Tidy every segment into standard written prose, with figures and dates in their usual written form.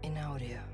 in audio.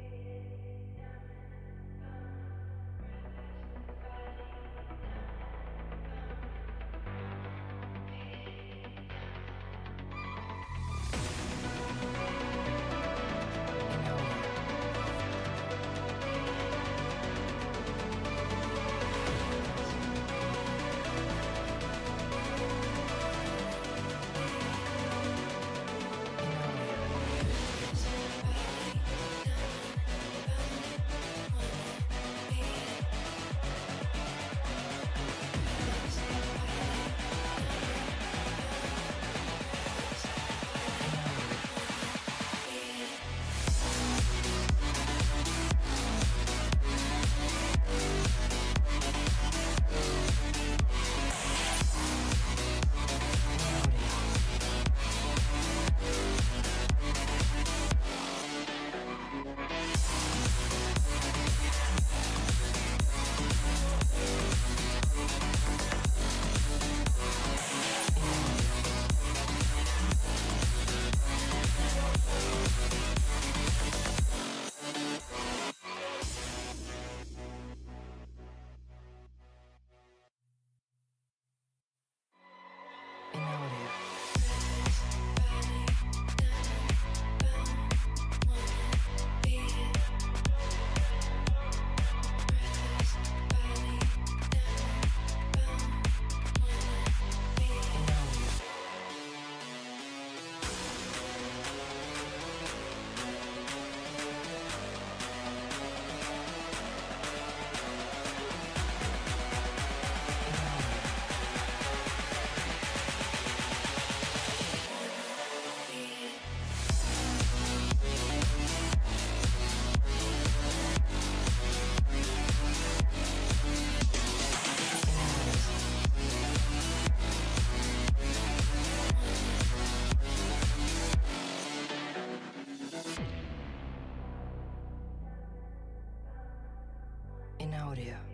In audio.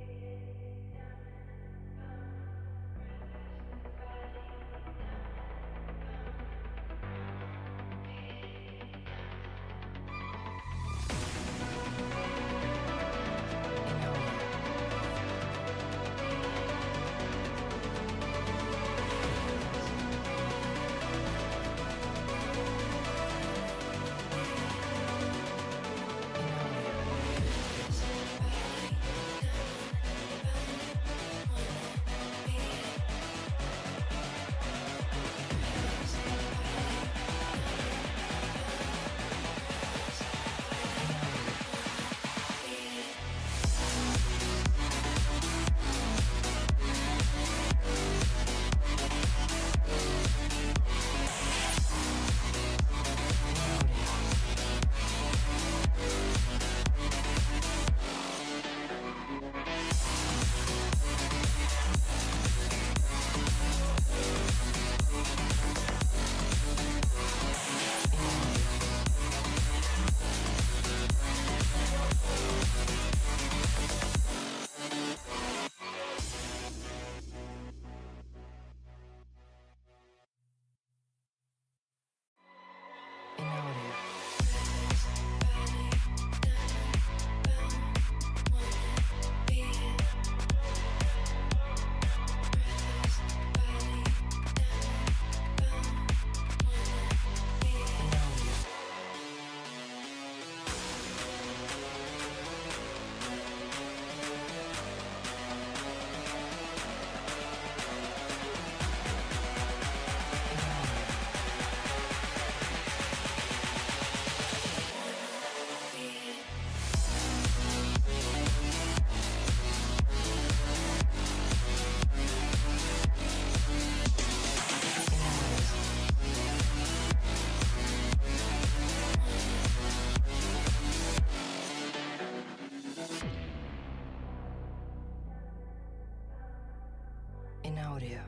In audio.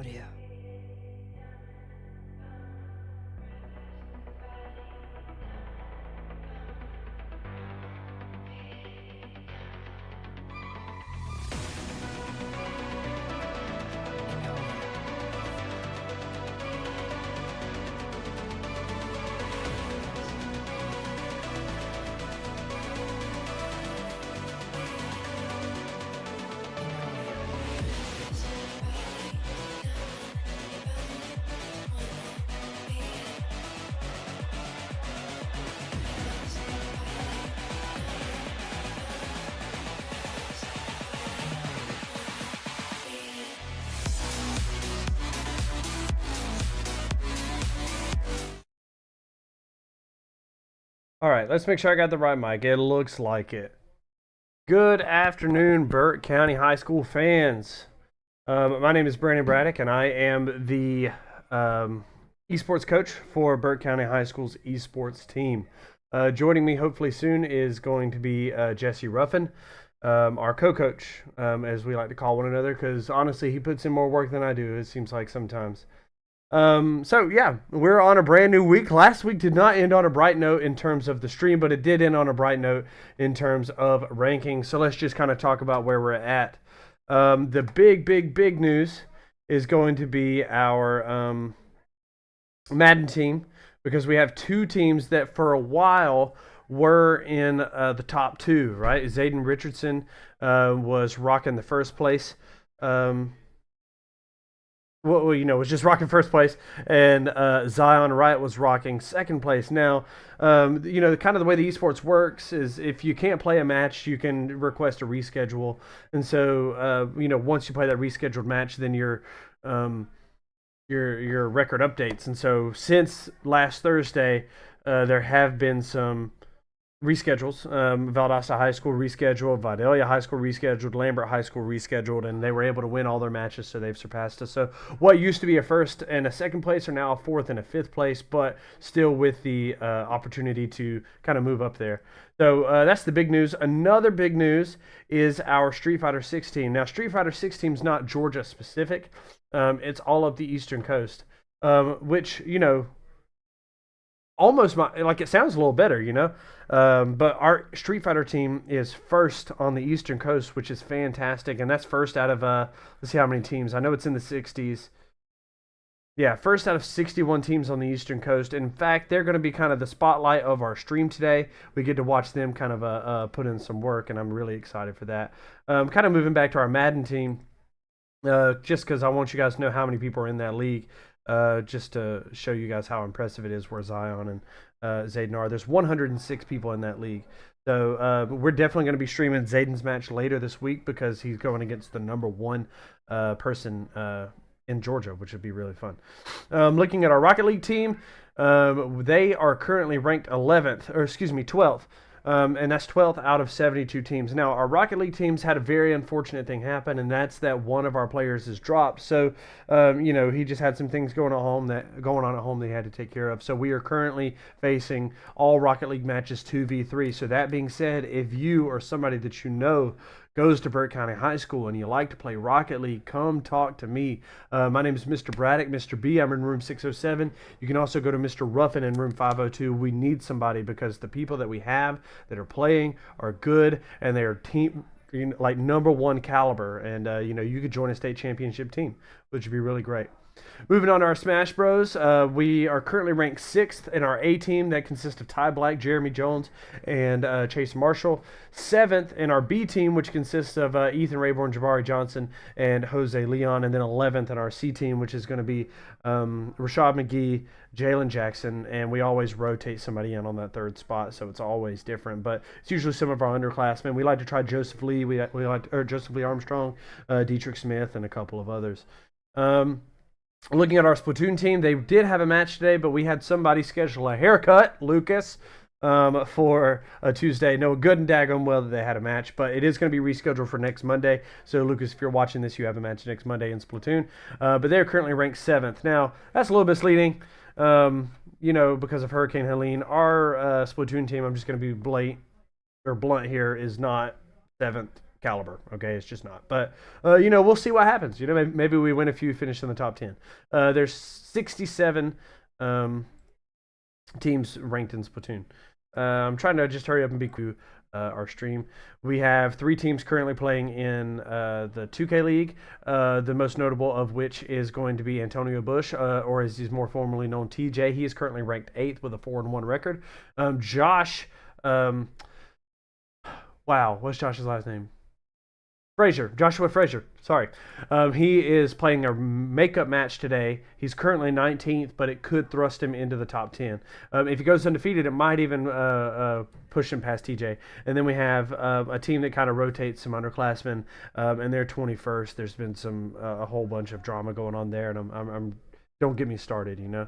audio. In audio. In audio. All right, let's make sure I got the right mic. It looks like it. Good afternoon, Burke County High School fans. My name is Brandon Braddock, and I am the esports coach for Burke County High School's esports team. Joining me hopefully soon is going to be Jesse Ruffin, our co-coach, as we like to call one another, because honestly, he puts in more work than I do, it seems like sometimes. So yeah, we're on a brand new week. Last week did not end on a bright note in terms of the stream, but it did end on a bright note in terms of ranking. So let's just kind of talk about where we're at. The big news is going to be our Madden team, because we have two teams that for a while were in the top two, right? Zayden Richardson was rocking the first place. Was just rocking first place, and Zion Wright was rocking second place. Now, kind of the way the esports works is if you can't play a match, you can request a reschedule. And so, once you play that rescheduled match, then your record updates. And so, since last Thursday, there have been some reschedules. Valdosta High School rescheduled, Vidalia High School rescheduled, Lambert High School rescheduled, and they were able to win all their matches, so they've surpassed us. So what used to be a first and a second place are now a fourth and a fifth place, but still with the opportunity to kind of move up there. So that's the big news. Another big news is our Street Fighter 6 team. Now, Street Fighter 6 team is not Georgia specific. It's all of the Eastern Coast, which, almost like it sounds a little better, but our Street Fighter team is first on the Eastern Coast, which is fantastic, and that's first out of let's see how many teams. I know it's in the 60s. Yeah, first out of 61 teams on the Eastern Coast. In fact, they're going to be kind of the spotlight of our stream today. We get to watch them kind of put in some work, and I'm really excited for that. Kind of moving back to our Madden team, just because I want you guys to know how many people are in that league. Just to show you guys how impressive it is where Zion and Zayden are. There's 106 people in that league. So we're definitely going to be streaming Zayden's match later this week because he's going against the number one person in Georgia, which would be really fun. Looking at our Rocket League team, they are currently ranked 12th. And that's 12th out of 72 teams. Now, our Rocket League teams had a very unfortunate thing happen, and that's that one of our players is dropped. So, he just had some things going on at home that he had to take care of. So we are currently facing all Rocket League matches 2v3. So that being said, if you or somebody that you know goes to Burke County High School and you like to play Rocket League, come talk to me. My name is Mr. Braddock, Mr. B. I'm in room 607. You can also go to Mr. Ruffin in room 502. We need somebody because the people that we have that are playing are good, and they are team like number one caliber. And you could join a state championship team, which would be really great. Moving on to our Smash Bros, we are currently ranked 6th in our A team. That consists of Ty Black, Jeremy Jones, and Chase Marshall. 7th in our B team, which consists of Ethan Rayborn, Jabari Johnson, and Jose Leon. And then 11th in our C team, which is going to be Rashad McGee, Jalen Jackson, and we always rotate somebody in on that third spot, so it's always different. But it's usually some of our underclassmen. We like to try Joseph Lee, Joseph Lee Armstrong, Dietrich Smith, and a couple of others. Looking at our Splatoon team, they did have a match today, but we had somebody schedule a haircut, Lucas, for a Tuesday. No, good and daggone well that they had a match, but it is going to be rescheduled for next Monday. So, Lucas, if you're watching this, you have a match next Monday in Splatoon. But they're currently ranked 7th. Now, that's a little misleading, because of Hurricane Helene. Our Splatoon team, I'm just going to be blunt here, is not 7th caliber. Okay, it's just not. But you know, we'll see what happens. You know, maybe we win a few, finish in the top 10. There's 67 teams ranked in Splatoon. I'm trying to just hurry up and be quick. Our stream. We have 3 teams currently playing in the 2K League, the most notable of which is going to be Antonio Bush, or as he's more formally known, TJ. He is currently ranked 8th with a 4-1 record. Josh, wow, what's Josh's last name? Joshua Frazier. Sorry. He is playing a makeup match today. He's currently 19th, but it could thrust him into the top 10. If he goes undefeated, it might even push him past TJ. And then we have a team that kind of rotates some underclassmen, and they're 21st. There's been a whole bunch of drama going on there, and I'm don't get me started, you know.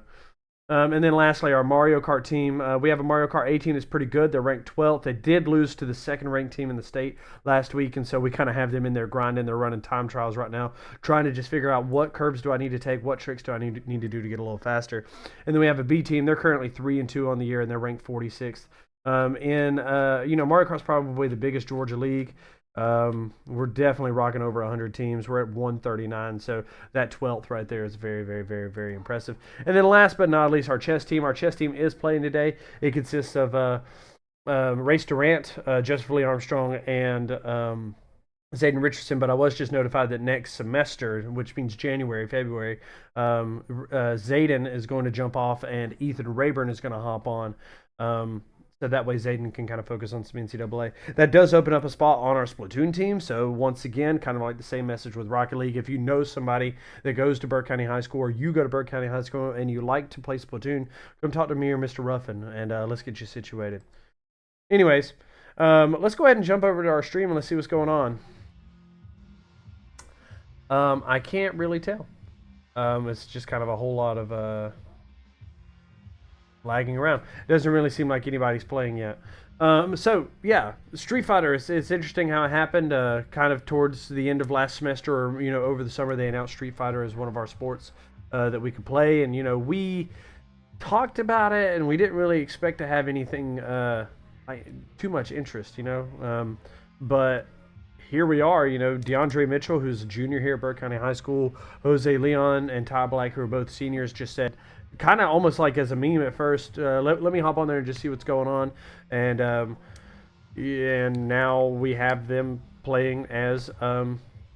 And then lastly, our Mario Kart team. We have a Mario Kart A team that's pretty good. They're ranked 12th. They did lose to the second-ranked team in the state last week, and so we kind of have them in there grinding. They're running time trials right now, trying to just figure out what curves do I need to take, what tricks do I need to do to get a little faster. And then we have a B team. They're currently 3-2 on the year, and they're ranked 46th. You know, Mario Kart's probably the biggest Georgia league. We're definitely rocking over 100 teams. We're at 139, so that 12th right there is very, very, very, very impressive. And then last but not least, our chess team. Our chess team is playing today. It consists of Race Durant, Joseph Lee Armstrong, and Zayden Richardson. But I was just notified that next semester, which means January, February, Zayden is going to jump off, and Ethan Rayburn is going to hop on. So that way Zayden can kind of focus on some NCAA. That does open up a spot on our Splatoon team. So once again, kind of like the same message with Rocket League. If you know somebody that goes to Burke County High School, or you go to Burke County High School and you like to play Splatoon, come talk to me or Mr. Ruffin, and let's get you situated. Anyways, let's go ahead and jump over to our stream and let's see what's going on. I can't really tell. It's just kind of a whole lot of lagging around. It doesn't really seem like anybody's playing yet. So yeah, Street Fighter. It's interesting how it happened. Kind of towards the end of last semester, or you know, over the summer, they announced Street Fighter as one of our sports that we could play, and you know, we talked about it, and we didn't really expect to have anything like too much interest, you know. But here we are, you know, DeAndre Mitchell, who's a junior here at Burke County High School, Jose Leon and Ty Black, who are both seniors, just said, kind of almost like as a meme at first, let me hop on there and just see what's going on. And now we have them playing as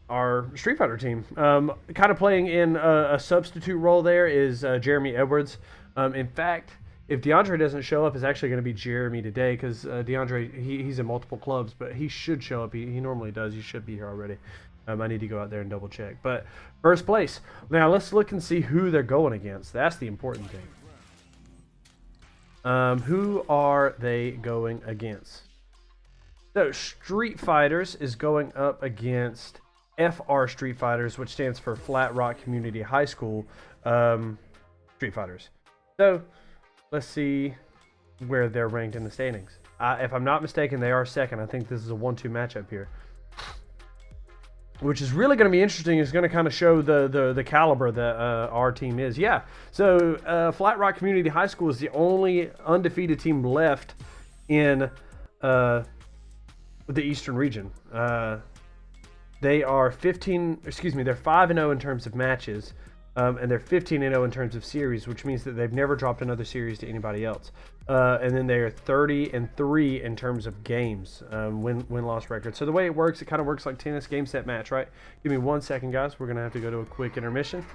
our Street Fighter team. Kind of playing in a substitute role there is Jeremy Edwards. In fact, if DeAndre doesn't show up, it's actually going to be Jeremy today, because DeAndre, he's in multiple clubs, but he should show up. He normally does. He should be here already. I need to go out there and double check. But first place. Now let's look and see who they're going against. That's the important thing. Who are they going against? So Street Fighters is going up against FR Street Fighters, which stands for Flat Rock Community High School Street Fighters. So let's see where they're ranked in the standings. If I'm not mistaken, they are second. I think this is a 1-2 matchup here, which is really going to be interesting. It's going to kind of show the caliber that our team is. Yeah, so Flat Rock Community High School is the only undefeated team left in the Eastern region. They are 5-0 in terms of matches, and they're 15-0 in terms of series, which means that they've never dropped another series to anybody else. And then they are 30-3 in terms of games, win-loss record. So the way it works, it kind of works like tennis game set match, right? Give me 1 second, guys. We're going to have to go to a quick intermission.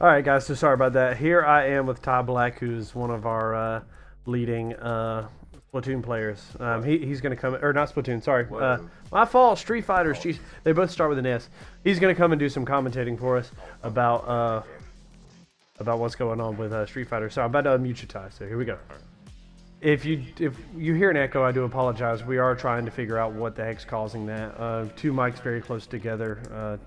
All right, guys. So sorry about that. Here I am with Ty Black, who's one of our leading Splatoon players. He's going to come, or not Splatoon. Sorry, my fault. Street Fighters. Jeez, they both start with an S. He's going to come and do some commentating for us about what's going on with Street Fighter. So I'm about to unmute you, Ty. So here we go. If you hear an echo, I do apologize. We are trying to figure out what the heck's causing that. Two mics very close together.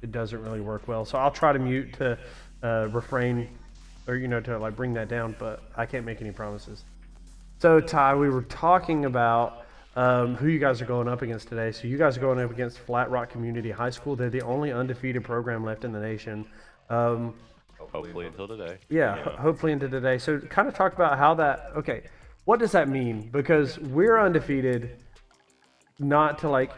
It doesn't really work well. So I'll try to mute to refrain, or to like bring that down, but I can't make any promises. So Ty, we were talking about who you guys are going up against today. So you guys are going up against Flat Rock Community High School. They're the only undefeated program left in the nation. Hopefully until today. Yeah, hopefully into today. So kind of talk about how that. Okay, what does that mean? Because we're undefeated, not to like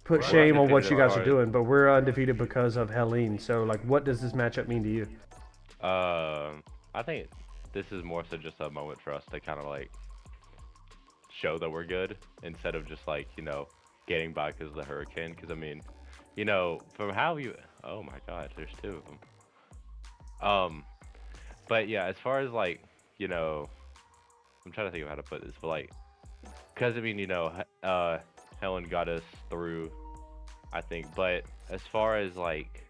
put shame on what you guys are doing, but we're undefeated because of Helene. So like, what does this matchup mean to you? I think this is more so just a moment for us to kind of like show that we're good instead of just like getting by because of the hurricane. Because I mean, from how you. Oh my God, there's two of them. But yeah, as far as like I'm trying to think of how to put this, but like, because I mean Helen got us through, I think. But as far as like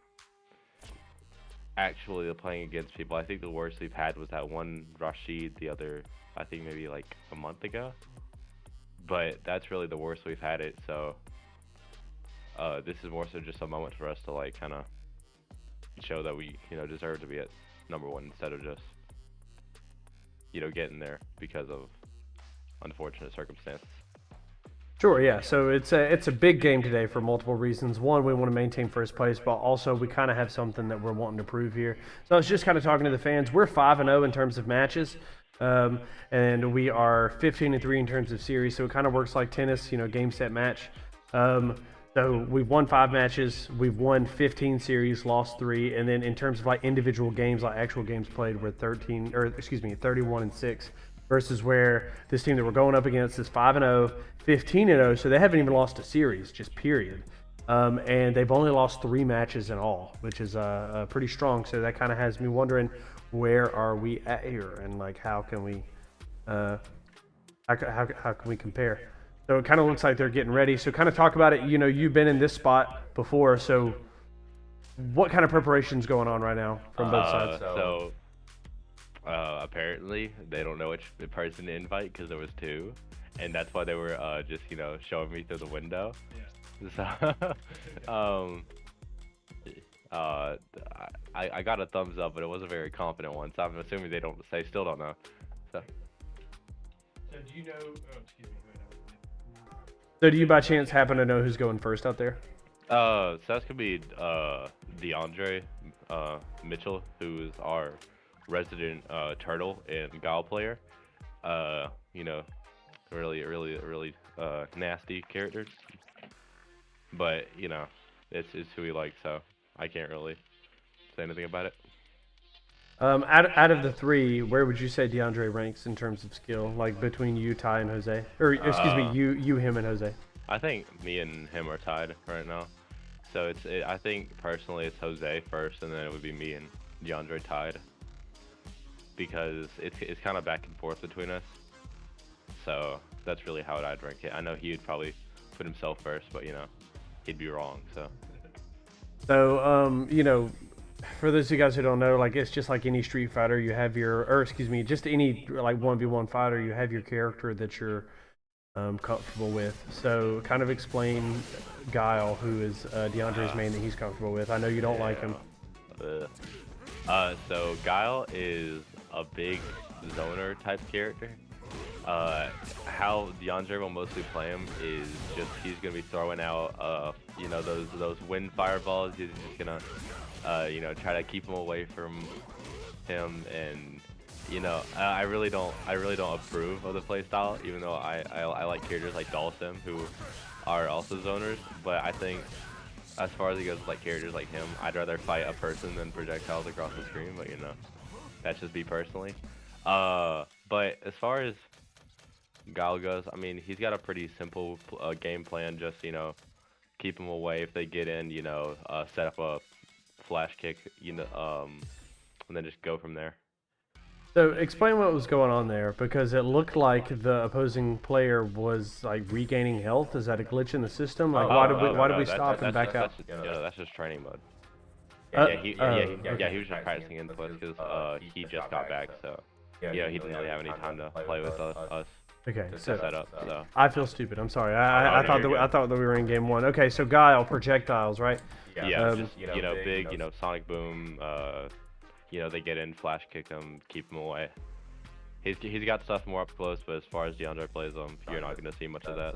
actually playing against people, I think the worst we've had was that one Rashid the other, I think maybe like a month ago. But that's really the worst we've had it. So this is more so just a moment for us to like kind of show that we deserve to be at #1 instead of just getting there because of unfortunate circumstances. Sure, yeah. So it's a big game today for multiple reasons. One, we want to maintain first place, but also we kind of have something that we're wanting to prove here. So I was just kind of talking to the fans. We're 5-0 in terms of matches, and we are 15-3 in terms of series. So it kind of works like tennis, game, set, match. So we've won 5 matches, we've won 15 series, lost 3, and then in terms of like individual games, like actual games played, we're 31-6. Versus where this team that we're going up against is 5-0, 15-0, so they haven't even lost a series, just period. And they've only lost 3 matches in all, which is pretty strong. So that kind of has me wondering, where are we at here, and like how can we compare? So it kind of looks like they're getting ready. So kind of talk about it. You've been in this spot before, so what kind of preparation's going on right now from both sides? So apparently they don't know which person to invite because there was 2, and that's why they were just showing me through the window. Yeah. So I got a thumbs up, but it was a very confident one. So I'm assuming they still don't know. So do you know? Oh, excuse me. So do you by chance happen to know who's going first out there? So that's gonna be DeAndre Mitchell, who is our resident turtle and Guile player. Really nasty character, but it's who we like, so I can't really say anything about it. Out of the 3, where would you say DeAndre ranks in terms of skill, like between you, Ty, and Jose? Or excuse me, you, him, and Jose. I think me and him are tied right now. So I think personally it's Jose first, and then it would be me and DeAndre tied. Because it's kind of back and forth between us. So that's really how I'd rank it. I know he would probably put himself first, but he'd be wrong. So for those of you guys who don't know, like it's just like any Street Fighter, you have just any like 1v1 fighter, you have your character that you're comfortable with. So kind of explain Guile, who is DeAndre's main that he's comfortable with. I know you don't like him. So Guile is a big zoner type character. How DeAndre will mostly play him is just he's gonna be throwing out those wind fireballs. He's just gonna try to keep him away from him, and I really don't approve of the play style, even though I like characters like Dalsim who are also zoners. But I think as far as it goes with like characters like him, I'd rather fight a person than projectiles across the screen. But that's just me personally. But as far as Guile goes, I mean, he's got a pretty simple game plan. Just keep them away if they get in. Set up a flash kick. and then just go from there. So explain what was going on there, because it looked like the opposing player was like regaining health. Is that a glitch in the system? Like why did we stop and back out? That's just training mode. Okay. He was just practicing inputs because he just got back, so he didn't really have any time to play with us. Okay, To so set up. So I feel stupid. I'm sorry. I thought that we were in game 1. Okay, so Guile projectiles, right? yeah, just big, sonic boom. They get in, flash kick him, keep him away. He's got stuff more up close, but as far as DeAndre plays him, you're not going to see much of that.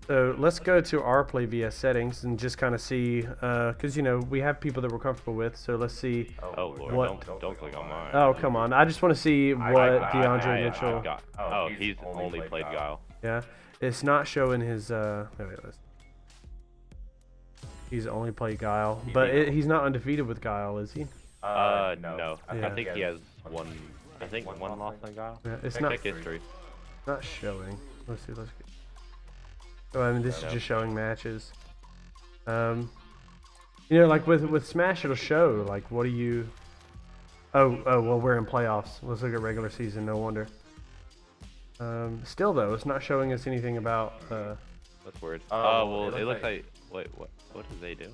So let's go to our play via settings and just kind of see, because we have people that we're comfortable with. So let's see. Oh Lord, what... don't click on mine. Oh come on! I just want to see what DeAndre Mitchell. He's only played Guile. Yeah, it's not showing his. He's only played Guile, but he's not undefeated with Guile, is he? No. Yeah. I think he has one. I think one loss on Guile. Yeah, it's Check not history. not showing. Let's see. Let's get. Oh, I mean, this is just showing matches. Like with Smash, it'll show like what do you. Oh, well, we're in playoffs. Let's look at regular season. No wonder. Still though, it's not showing us anything about. That's weird. Well, it looks like. Wait, what are they doing?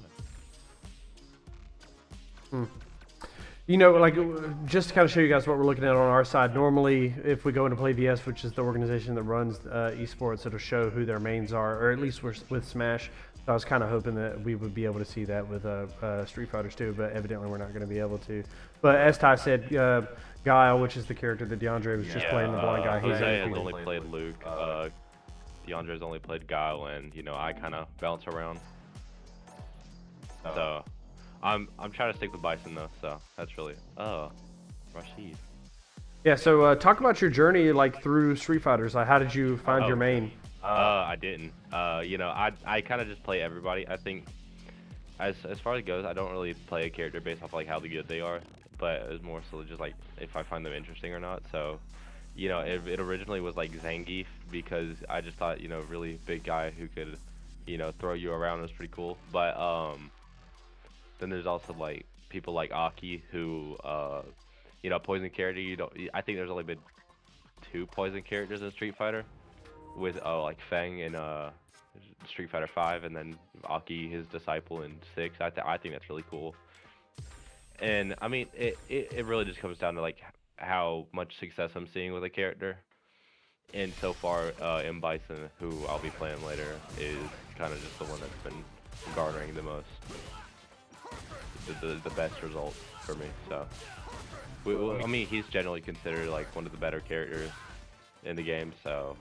Just to kind of show you guys what we're looking at on our side. Normally, if we go into Play VS, which is the organization that runs Esports, it'll show who their mains are, or at least with Smash. So I was kind of hoping that we would be able to see that with Street Fighters too, but evidently we're not going to be able to. But as Ty said, Guile, which is the character that DeAndre was just playing, the blind guy. He's only played Luke. DeAndre's only played Guile, and I kind of bounce around. So I'm trying to stick with Bison though. So that's really Rashid. Yeah. So talk about your journey like through Street Fighters. Like, how did you find your main? I didn't. I kind of just play everybody. I think as far as it goes, I don't really play a character based off like how good they are, but it's more so just like if I find them interesting or not. So, it originally was like Zangief because I just thought really big guy who could, throw you around was pretty cool. But then there's also like people like Aki who, poison character. I think there's only been 2 poison characters in Street Fighter. With like Feng in Street Fighter 5, and then Aki, his disciple, in 6. I think that's really cool. And I mean, it really just comes down to like how much success I'm seeing with a character. And so far, M Bison, who I'll be playing later, is kind of just the one that's been garnering the most, the best results for me. So, I mean, he's generally considered like one of the better characters in the game. So.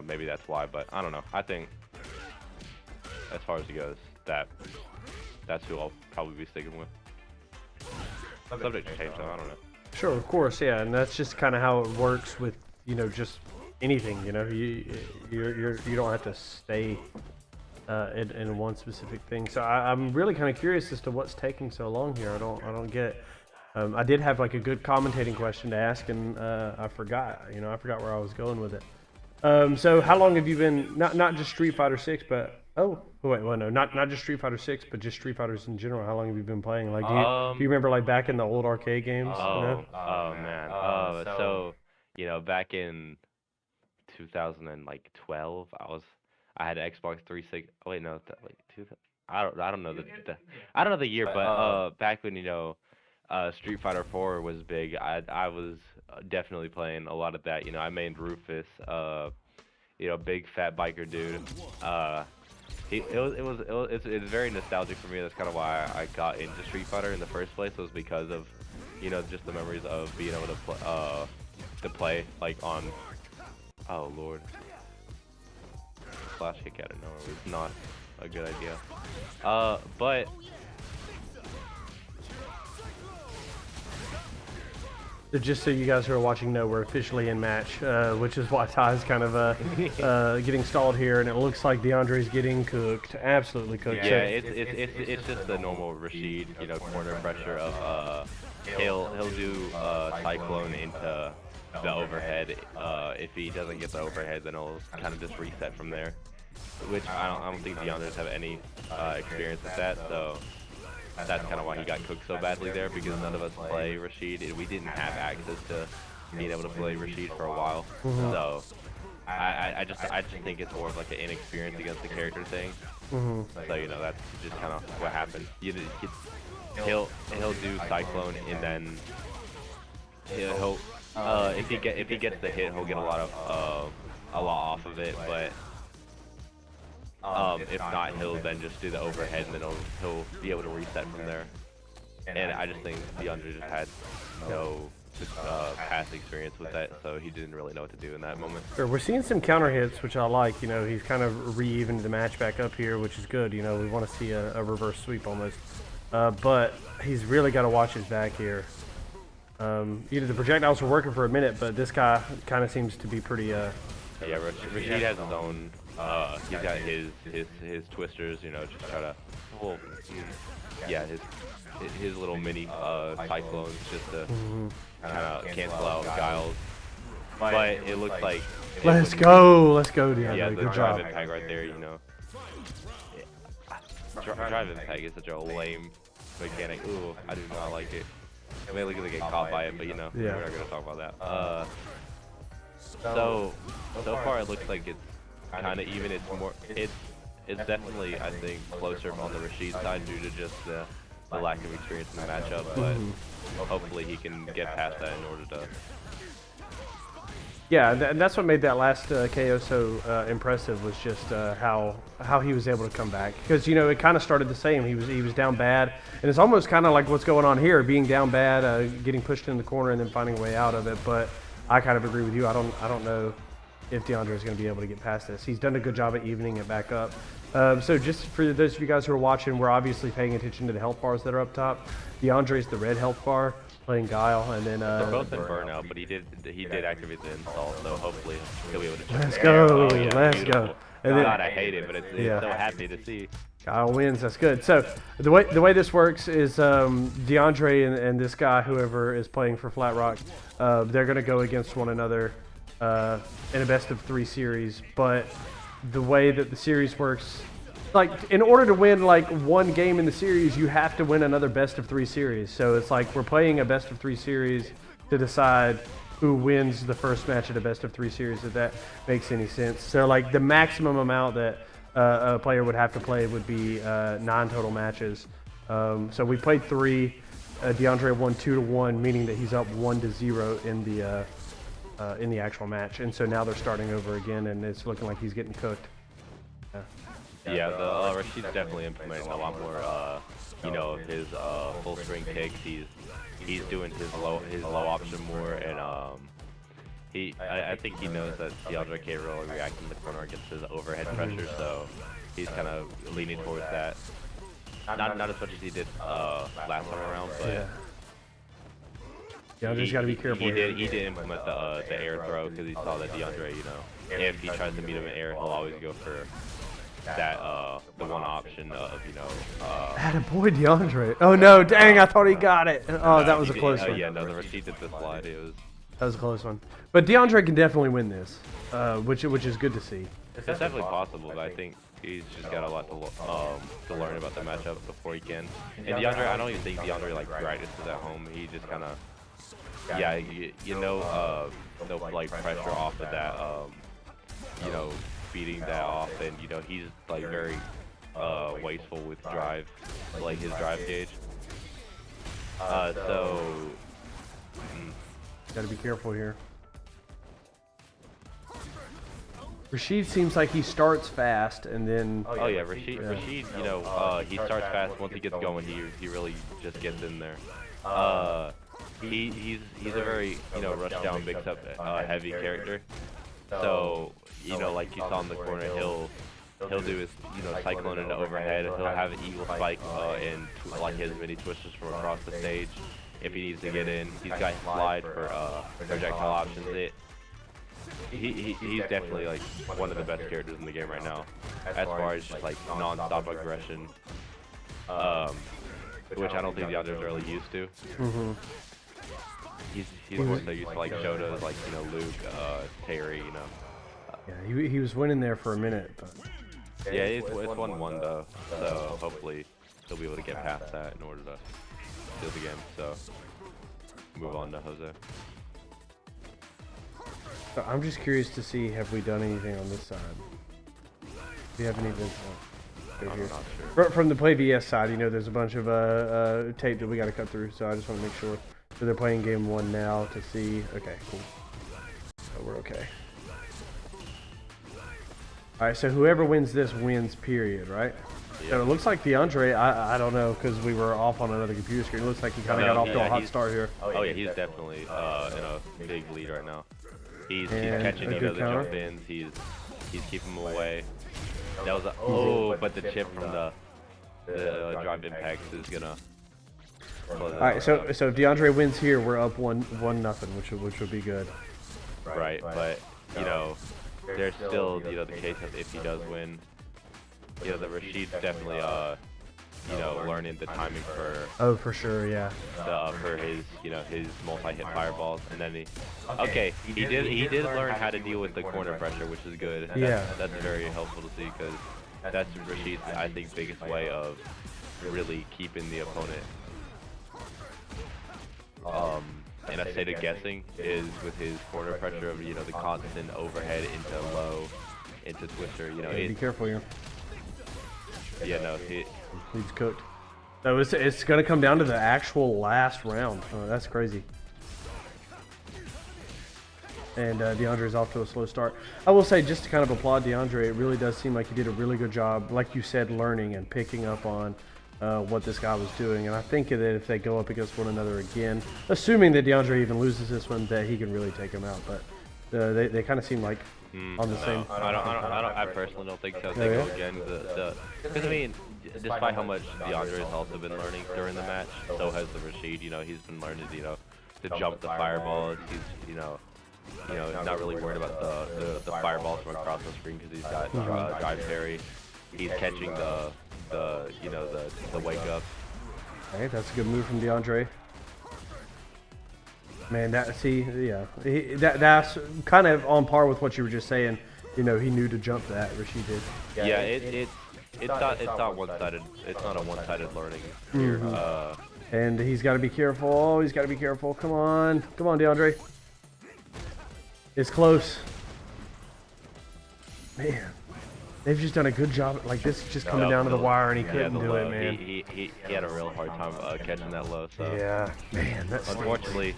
Maybe that's why, but I don't know. I think, as far as it goes, that's who I'll probably be sticking with. Subject to change, though. I don't know. Sure, of course, yeah, and that's just kind of how it works with just anything. You don't have to stay in one specific thing. So I'm really kind of curious as to what's taking so long here. I don't get it. I did have like a good commentating question to ask, and I forgot. I forgot where I was going with it. So how long have you been not just Street Fighter 6, but not just Street Fighter 6, but just Street Fighters in general? How long have you been playing? Like, do you remember like back in the old arcade games? Man. So back in 2012, I had an Xbox 360. Oh wait, no, I don't know the year, but back when Street Fighter 4 was big, I was definitely playing a lot of that. I mained Rufus, big fat biker dude. It's very nostalgic for me. That's kind of why I got into Street Fighter in the first place. Was because of just the memories of being able to play like on. Oh Lord, flash kick out of nowhere was not a good idea. But. Just so you guys who are watching know, we're officially in match, which is why Ty's kind of getting stalled here, and it looks like DeAndre's getting cooked, absolutely cooked. Yeah, it's just the normal Rashid, corner pressure of he'll do Cyclone into the overhead. If he doesn't get the overhead, then he'll kind of just reset from there. Which I don't think DeAndre's have any experience with that, so that's kind of why he got cooked so badly there, because none of us play Rashid, and we didn't have access to being able to play Rashid for a while. So I just think it's more of like an inexperience against the character thing. So you know, that's just kind of what happened. He'll do Cyclone, and then he'll if he gets the hit, he'll get a lot off of it, but if not, he'll then just do the overhead, and then he'll be able to reset from there. And I just think DeAndre just had no past experience with that, so he didn't really know what to do in that moment. Sure, we're seeing some counter hits, which I like. You know, he's kind of re-evened the match back up here, which is good. You know, we want to see a reverse sweep almost. But he's really got to watch his back here. The projectiles were working for a minute, but this guy kind of seems to be pretty... Yeah, Rashid has his own... he's got his twisters, you know, just try to... Well, yeah, his little mini cyclones just to kind of cancel out Giles. But it looks like... Let's go, DeAndre. Yeah, the good drive job. impact right there, you know. Drive impact is such a lame mechanic. Ooh, I do not like it. I may look at get caught by it, but you know, Yeah. we're not gonna talk about that. So far it looks like it's kind of even. It's definitely, I think, closer on the Rashid side due to just the lack of experience in the matchup, but hopefully he can get past that in order to... Yeah, and that's what made that last KO so impressive, was just how he was able to come back. Because, you know, it kind of started the same. He was down bad, and it's almost kind of like what's going on here, being down bad, getting pushed in the corner, and then finding a way out of it. But I kind of agree with you. I don't know if DeAndre is going to be able to get past this. He's done a good job at evening it back up. So just for those of you guys who are watching, we're obviously paying attention to the health bars that are up top. DeAndre's the red health bar, playing Guile, and then they're both in burnout, but he did activate the install, so hopefully he'll be able to... Let's go, Oh, yeah, let's beautiful. go. And then, God, I hate it, but it's Yeah. so happy to see. Guile wins. That's good. So the way this works is DeAndre and this guy, whoever is playing for Flat Rock, they're going to go against one another in a best of 3 series. But the way that the series works, like, in order to win like one game in the series, you have to win another best of 3 series. So it's like we're playing a best of 3 series to decide who wins the first match at a best of 3 series, if that makes any sense. So like the maximum amount that a player would have to play would be 9 total matches. So we played 3. DeAndre won 2-1, meaning that he's up 1-0 in the actual match. And so now they're starting over again, and it's looking like he's getting cooked. Yeah, the Rashid's definitely implementing a lot more, you know, of his full string kicks. He's doing his low option more, and I think he knows that DeAndre can't really react in the corner against his overhead pressure, so he's kind of leaning towards that. Not as much as he did last time around, but DeAndre's got to be careful. He did implement the air throw because he saw that DeAndre, you know, if he tries to meet him in air, he'll always go for that the one option of, you know, Attaboy, DeAndre. Oh no, dang, I thought he got it. Oh, that was a close one. Yeah, no, the Rashid did the slide. That was a close one. But DeAndre can definitely win this, which is good to see. It's definitely possible, but I think he's just got a lot to learn about the matchup before he can. And DeAndre, I don't even think DeAndre like practices at home. He just kind of, yeah, you know, no like pressure off of that, you know, beating that off, and you know he's like very wasteful with drive, like his drive gauge. Got to be careful here. Rashid seems like he starts fast and then... Oh yeah, Rashid, you know, he starts fast. Once he gets going, he really just gets in there. He's a very, you know, rush down, mix up heavy character. So, you know, like you saw in the corner, he'll do his, you know, cyclone into overhead. He'll have an eagle spike and like his mini twisters from across the stage if he needs to get in. He's got slide for projectile options. He's definitely like one of the best characters in the game right now, as far as just like non-stop aggression, which I don't think the others are really used to. He's more so used to like Jodas, like, you know, Luke, Terry, you know. Yeah, he was winning there for a minute, but yeah, it's 1-1 though, so hopefully he'll be able to get past that in order to steal the game. So move on to Jose. So I'm just curious to see, have we done anything on this side? We haven't even. I'm not sure. From the Play VS side, you know, there's a bunch of tape that we got to cut through, so I just want to make sure. So they're playing game 1 now to see. Okay, cool. So we're okay. All right, so whoever wins this wins, period, right? Yeah. So it looks like DeAndre, I don't know, because we were off on another computer screen. It looks like he kind of got off to a hot start here. Oh yeah, he's definitely in a big lead right now. He's And catching a the good counter. jump ins. He's keeping him away. That was but the chip from the drive impacts is gonna. All right, so if DeAndre wins here, we're up 1-0, which would be good. Right, but you know, there's still the case of if he does win, the Rashid's definitely learning the timing for Oh, for sure, yeah. for his his multi-hit fireballs, and then he did learn how to deal with the corner pressure, which is good. Yeah. That's very helpful to see, because that's Rashid's, I think, biggest way of really keeping the opponent in a state of guessing is with his corner pressure of the constant overhead into low, into twister. Be careful here. Yeah, no, He's cooked. So it's going to come down to the actual last round. Oh, that's crazy. And DeAndre's off to a slow start. I will say, just to kind of applaud DeAndre, it really does seem like he did a really good job, like you said, learning and picking up on what this guy was doing. And I think that if they go up against one another again, assuming that DeAndre even loses this one, that he can really take him out. But they kind of seem like on the same. I personally don't think so. If they go again, because I mean, despite how much DeAndre has also been learning during the match, so has the Rashid. He's been learning to jump the fireballs. He's not really worried about the fireballs from across the screen because he's got drive parry. He's catching the wake up. Okay, that's a good move from DeAndre. Man, that's that's kind of on par with what you were just saying. He knew to jump that. Rashid did. Yeah, it's not one-sided. It's not a one-sided learning here. And he's got to be careful. Oh, he's got to be careful. Come on, DeAndre. It's close. Man, they've just done a good job. Like, this is just coming down to the wire, and he couldn't do it, man. He had a real hard time catching that low. So yeah, man, that's unfortunately.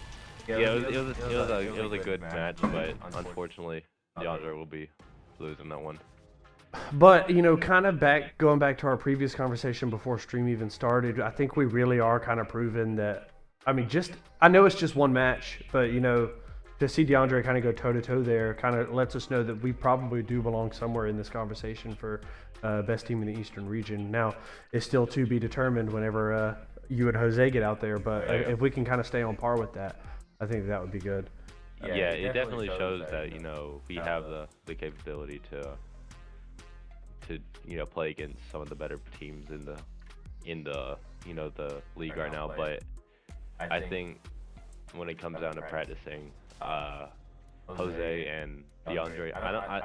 Yeah, it was a good match, but unfortunately, DeAndre will be losing that one. But kind of going back to our previous conversation before stream even started, I think we really are kind of proving that. I mean, I know it's just one match, but to see DeAndre kind of go toe to toe there kind of lets us know that we probably do belong somewhere in this conversation for best team in the Eastern region. Now, it's still to be determined whenever you and Jose get out there, but if we can kind of stay on par with that, I think that would be good. Yeah, it definitely shows that we have the capability to play against some of the better teams in the the league right now. But I think when it comes down to practicing, Jose and DeAndre,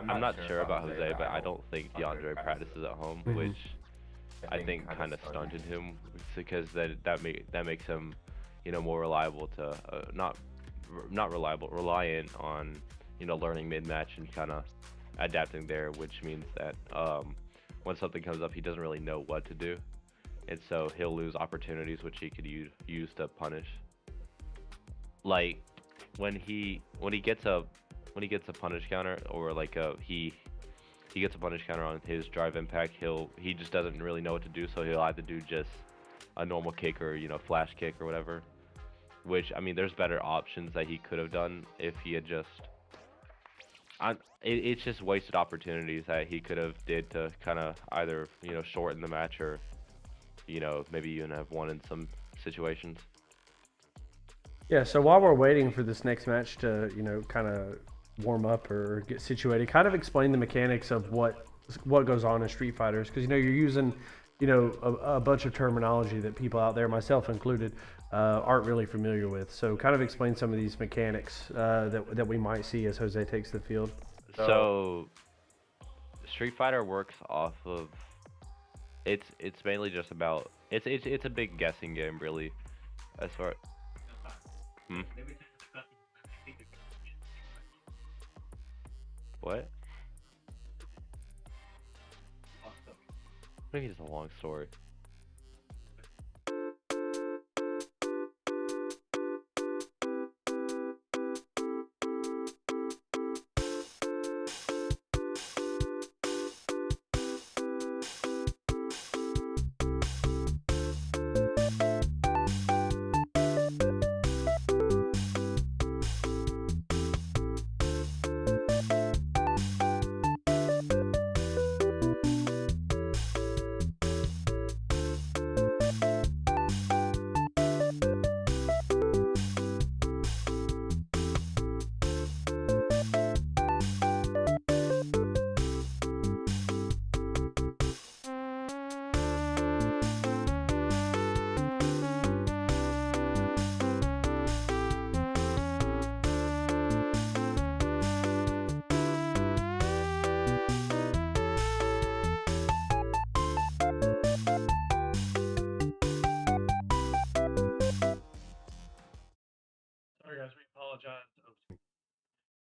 I'm not sure about Jose, but I don't think DeAndre practices at home, which I think kind of stunted him, because that makes him more reliable to not reliable, reliant on learning mid-match and kind of adapting there, which means that when something comes up, he doesn't really know what to do, and so he'll lose opportunities which he could use to punish. Like when he gets a punish counter, or like he gets a punish counter on his drive impact, he just doesn't really know what to do, so he'll either do just a normal kick or flash kick or whatever. Which, I mean, there's better options that he could have done if he had just. It's just wasted opportunities that he could have did to kind of either shorten the match or maybe even have won in some situations. Yeah. So while we're waiting for this next match to kind of warm up or get situated, kind of explain the mechanics of what goes on in Street Fighters, because you're using a bunch of terminology that people out there, myself included, aren't really familiar with. So kind of explain some of these mechanics that we might see as Jose takes the field. So Street Fighter works off of it's mainly just about it's a big guessing game really, as far. Hmm? What? I think it's a long story.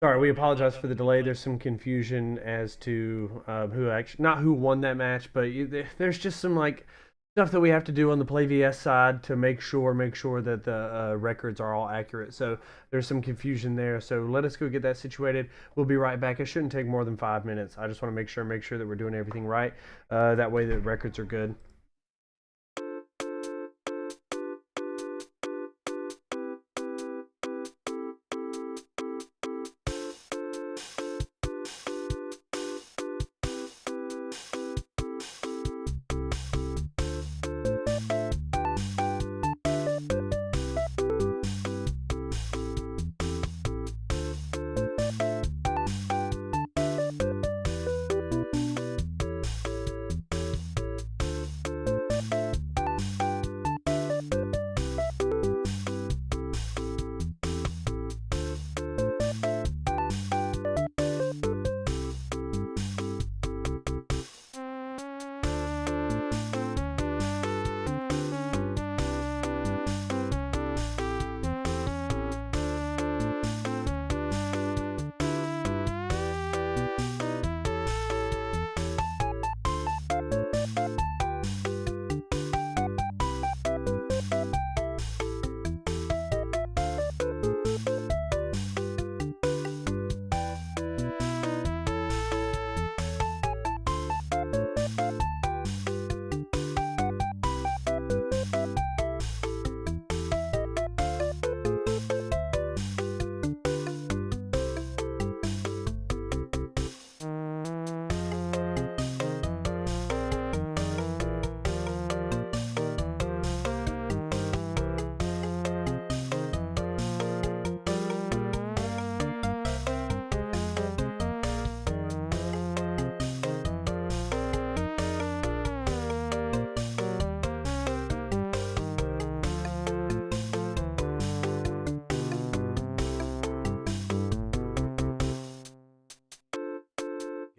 Sorry, we apologize for the delay. There's some confusion as to who actually, not who won that match, but there's just some like stuff that we have to do on the Play VS side to make sure that the records are all accurate. So there's some confusion there. So let us go get that situated. We'll be right back. It shouldn't take more than 5 minutes. I just want to make sure that we're doing everything right. That way the records are good.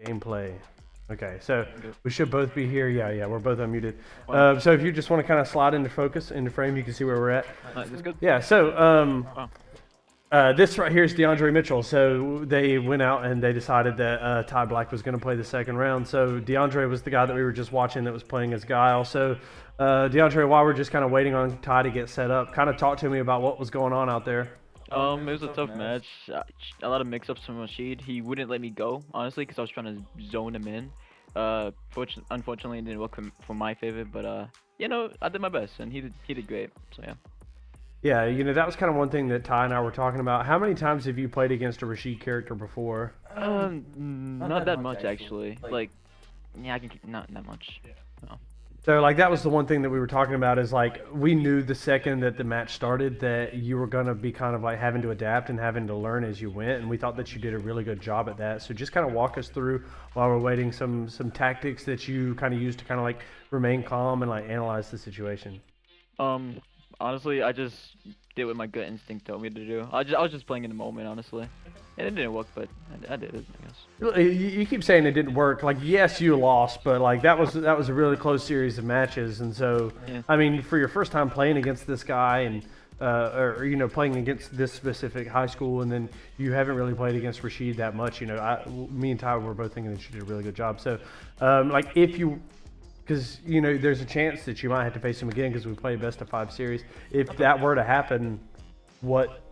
Gameplay. Okay, so we should both be here. Yeah, we're both unmuted. So if you just want to kind of slide into focus, into frame, you can see where we're at. That's good. Yeah, so this right here is DeAndre Mitchell. So they went out and they decided that Ty Black was going to play the second round. So DeAndre was the guy that we were just watching that was playing as Guile. So DeAndre, while we're just kind of waiting on Ty to get set up, kind of talk to me about what was going on out there. It was a tough match. A lot of mix-ups from Rashid. He wouldn't let me go, honestly, because I was trying to zone him in. Unfortunately, it didn't work for my favor, but you know, I did my best, and he did great. So yeah. Yeah, you know, that was kind of one thing that Ty and I were talking about. How many times have you played against a Rashid character before? Not that much actually. Like, yeah, I can not that much. No. So, like, that was the one thing that we were talking about is, like, we knew the second that the match started that you were going to be kind of, like, having to adapt and having to learn as you went, and we thought that you did a really good job at that. So just kind of walk us through, while we're waiting, some tactics that you kind of used to kind of, like, remain calm and, like, analyze the situation. Honestly, I just did what my gut instinct told me to do. I was just playing in the moment, honestly. And it didn't work, but I did it, I guess. You keep saying it didn't work. Like, yes, you lost, but like that was a really close series of matches, and so Yeah. I mean, for your first time playing against this guy, and or you know, playing against this specific high school, and then you haven't really played against Rashid that much. You know, me and Ty were both thinking that you did a really good job. So, like, if you, because you know, there's a chance that you might have to face him again because we play best of 5 series. If that were to happen, what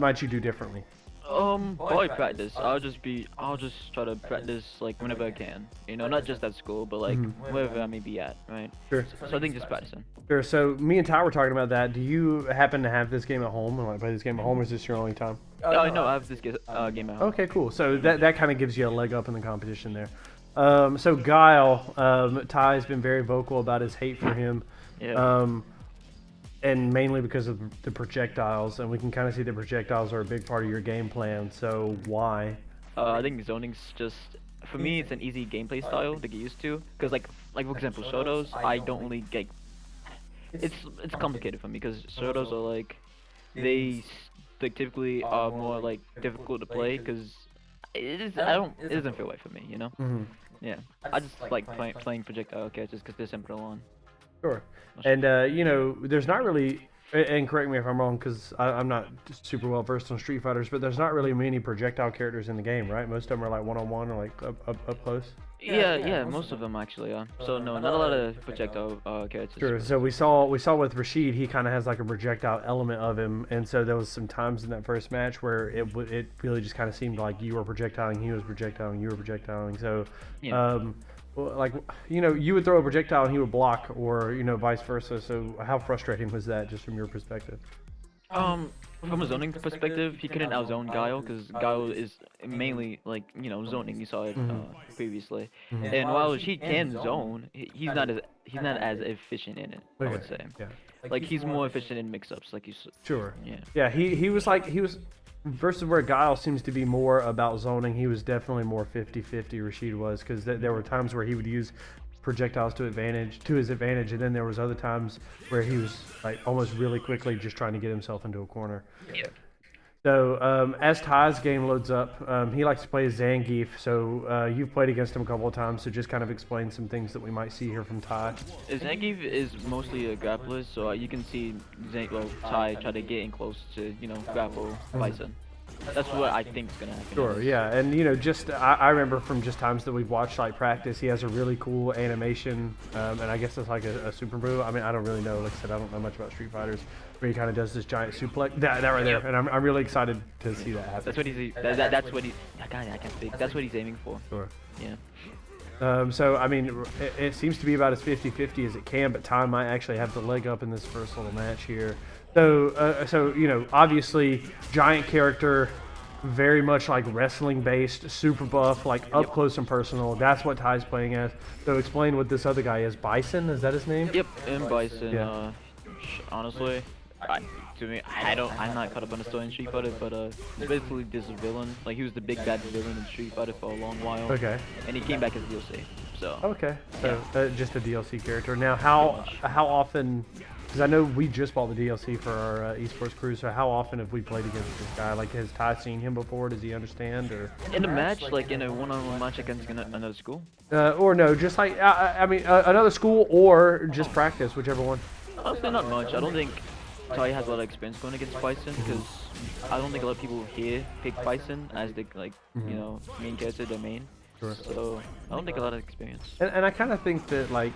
might you do differently? Probably practice. I'll just try to practice like whenever I can. You know, not just at school, but like wherever I may be at, right? Sure. So I think just practicing. Sure. So me and Ty were talking about that. Do you happen to have this game at home and like play this game at home, or is this your only time? Oh no, I have this game at home. Okay, cool. So that kind of gives you a leg up in the competition there. So Guile, Ty's been very vocal about his hate for him. Yeah. And mainly because of the projectiles, and we can kind of see the projectiles are a big part of your game plan. So why? I think zoning's just, for me, it's an easy gameplay style to get used to. Cause like for example, Sotos, I don't really get. It's complicated for me because Sotos are like, they typically are more like difficult to play because it doesn't feel right for me, you know. Yeah, I just like playing projectile characters because they're simple on. Sure. And you know, there's not really, and correct me if I'm wrong, because I'm not super well versed on Street Fighters, but there's not really many projectile characters in the game, right? Most of them are like one-on-one or like up close. Yeah, most of them actually are. So no, not a lot of projectile characters. Sure. So we saw with Rashid, he kind of has like a projectile element of him, and so there was some times in that first match where it really just kind of seemed like you were projectiling, he was projectiling, you were projectiling. So, Yeah. like, you know, you would throw a projectile and he would block, or you know, vice versa. So how frustrating was that, just from your perspective? From a zoning perspective, he couldn't outzone Guile because Guile is mainly like, you know, zoning. You saw it previously, and while he can zone, he's not as efficient in it. I would say. Yeah. Like he's more efficient in mix-ups, like you said. Sure. Yeah. Yeah. He was versus where Guile seems to be more about zoning. He was definitely more 50-50. Rashid was, because there were times where he would use projectiles to his advantage, and then there was other times where he was like almost really quickly just trying to get himself into a corner. Yeah. So as Ty's game loads up, he likes to play as Zangief. So you've played against him a couple of times, so just kind of explain some things that we might see here from Ty. Zangief is mostly a grappler, so you can see Ty try to get in close to, you know, grapple Bison. That's what I think is gonna happen. Sure, yeah, and you know, just I remember from just times that we've watched like practice, he has a really cool animation, and I guess it's like a super move. I mean, I don't really know. Like I said, I don't know much about Street Fighters, where he kind of does this giant suplex. That right there, and I'm really excited to see that happen. That's what I can't speak. That's what he's aiming for. Sure. Yeah. So, I mean, it seems to be about as 50-50 as it can, but Ty might actually have the leg up in this first little match here. So you know, obviously, giant character, very much like wrestling based, super buff, like up close and personal. That's what Ty's playing as. So explain what this other guy is. Bison, is that his name? Yep, and Bison. Yeah. Honestly, I'm not caught up on the story in Street Fighter, but he's basically this villain. Like he was the big bad villain in Street Fighter for a long while. Okay. And he came back as DLC. So. Okay. So just a DLC character. Now, how often? Because I know we just bought the DLC for our Esports crew, so how often have we played against this guy? Like, has Ty seen him before? Does he understand? Or in a match, like in a one-on-one match against another school? Or no, just like, I mean, another school or just practice, whichever one. Honestly, not much. I don't think Ty has a lot of experience going against Bison, because I don't think a lot of people here pick Bison as the, like, you know, main character, their main. Sure. So, I don't think a lot of experience. And I kind of think that, like,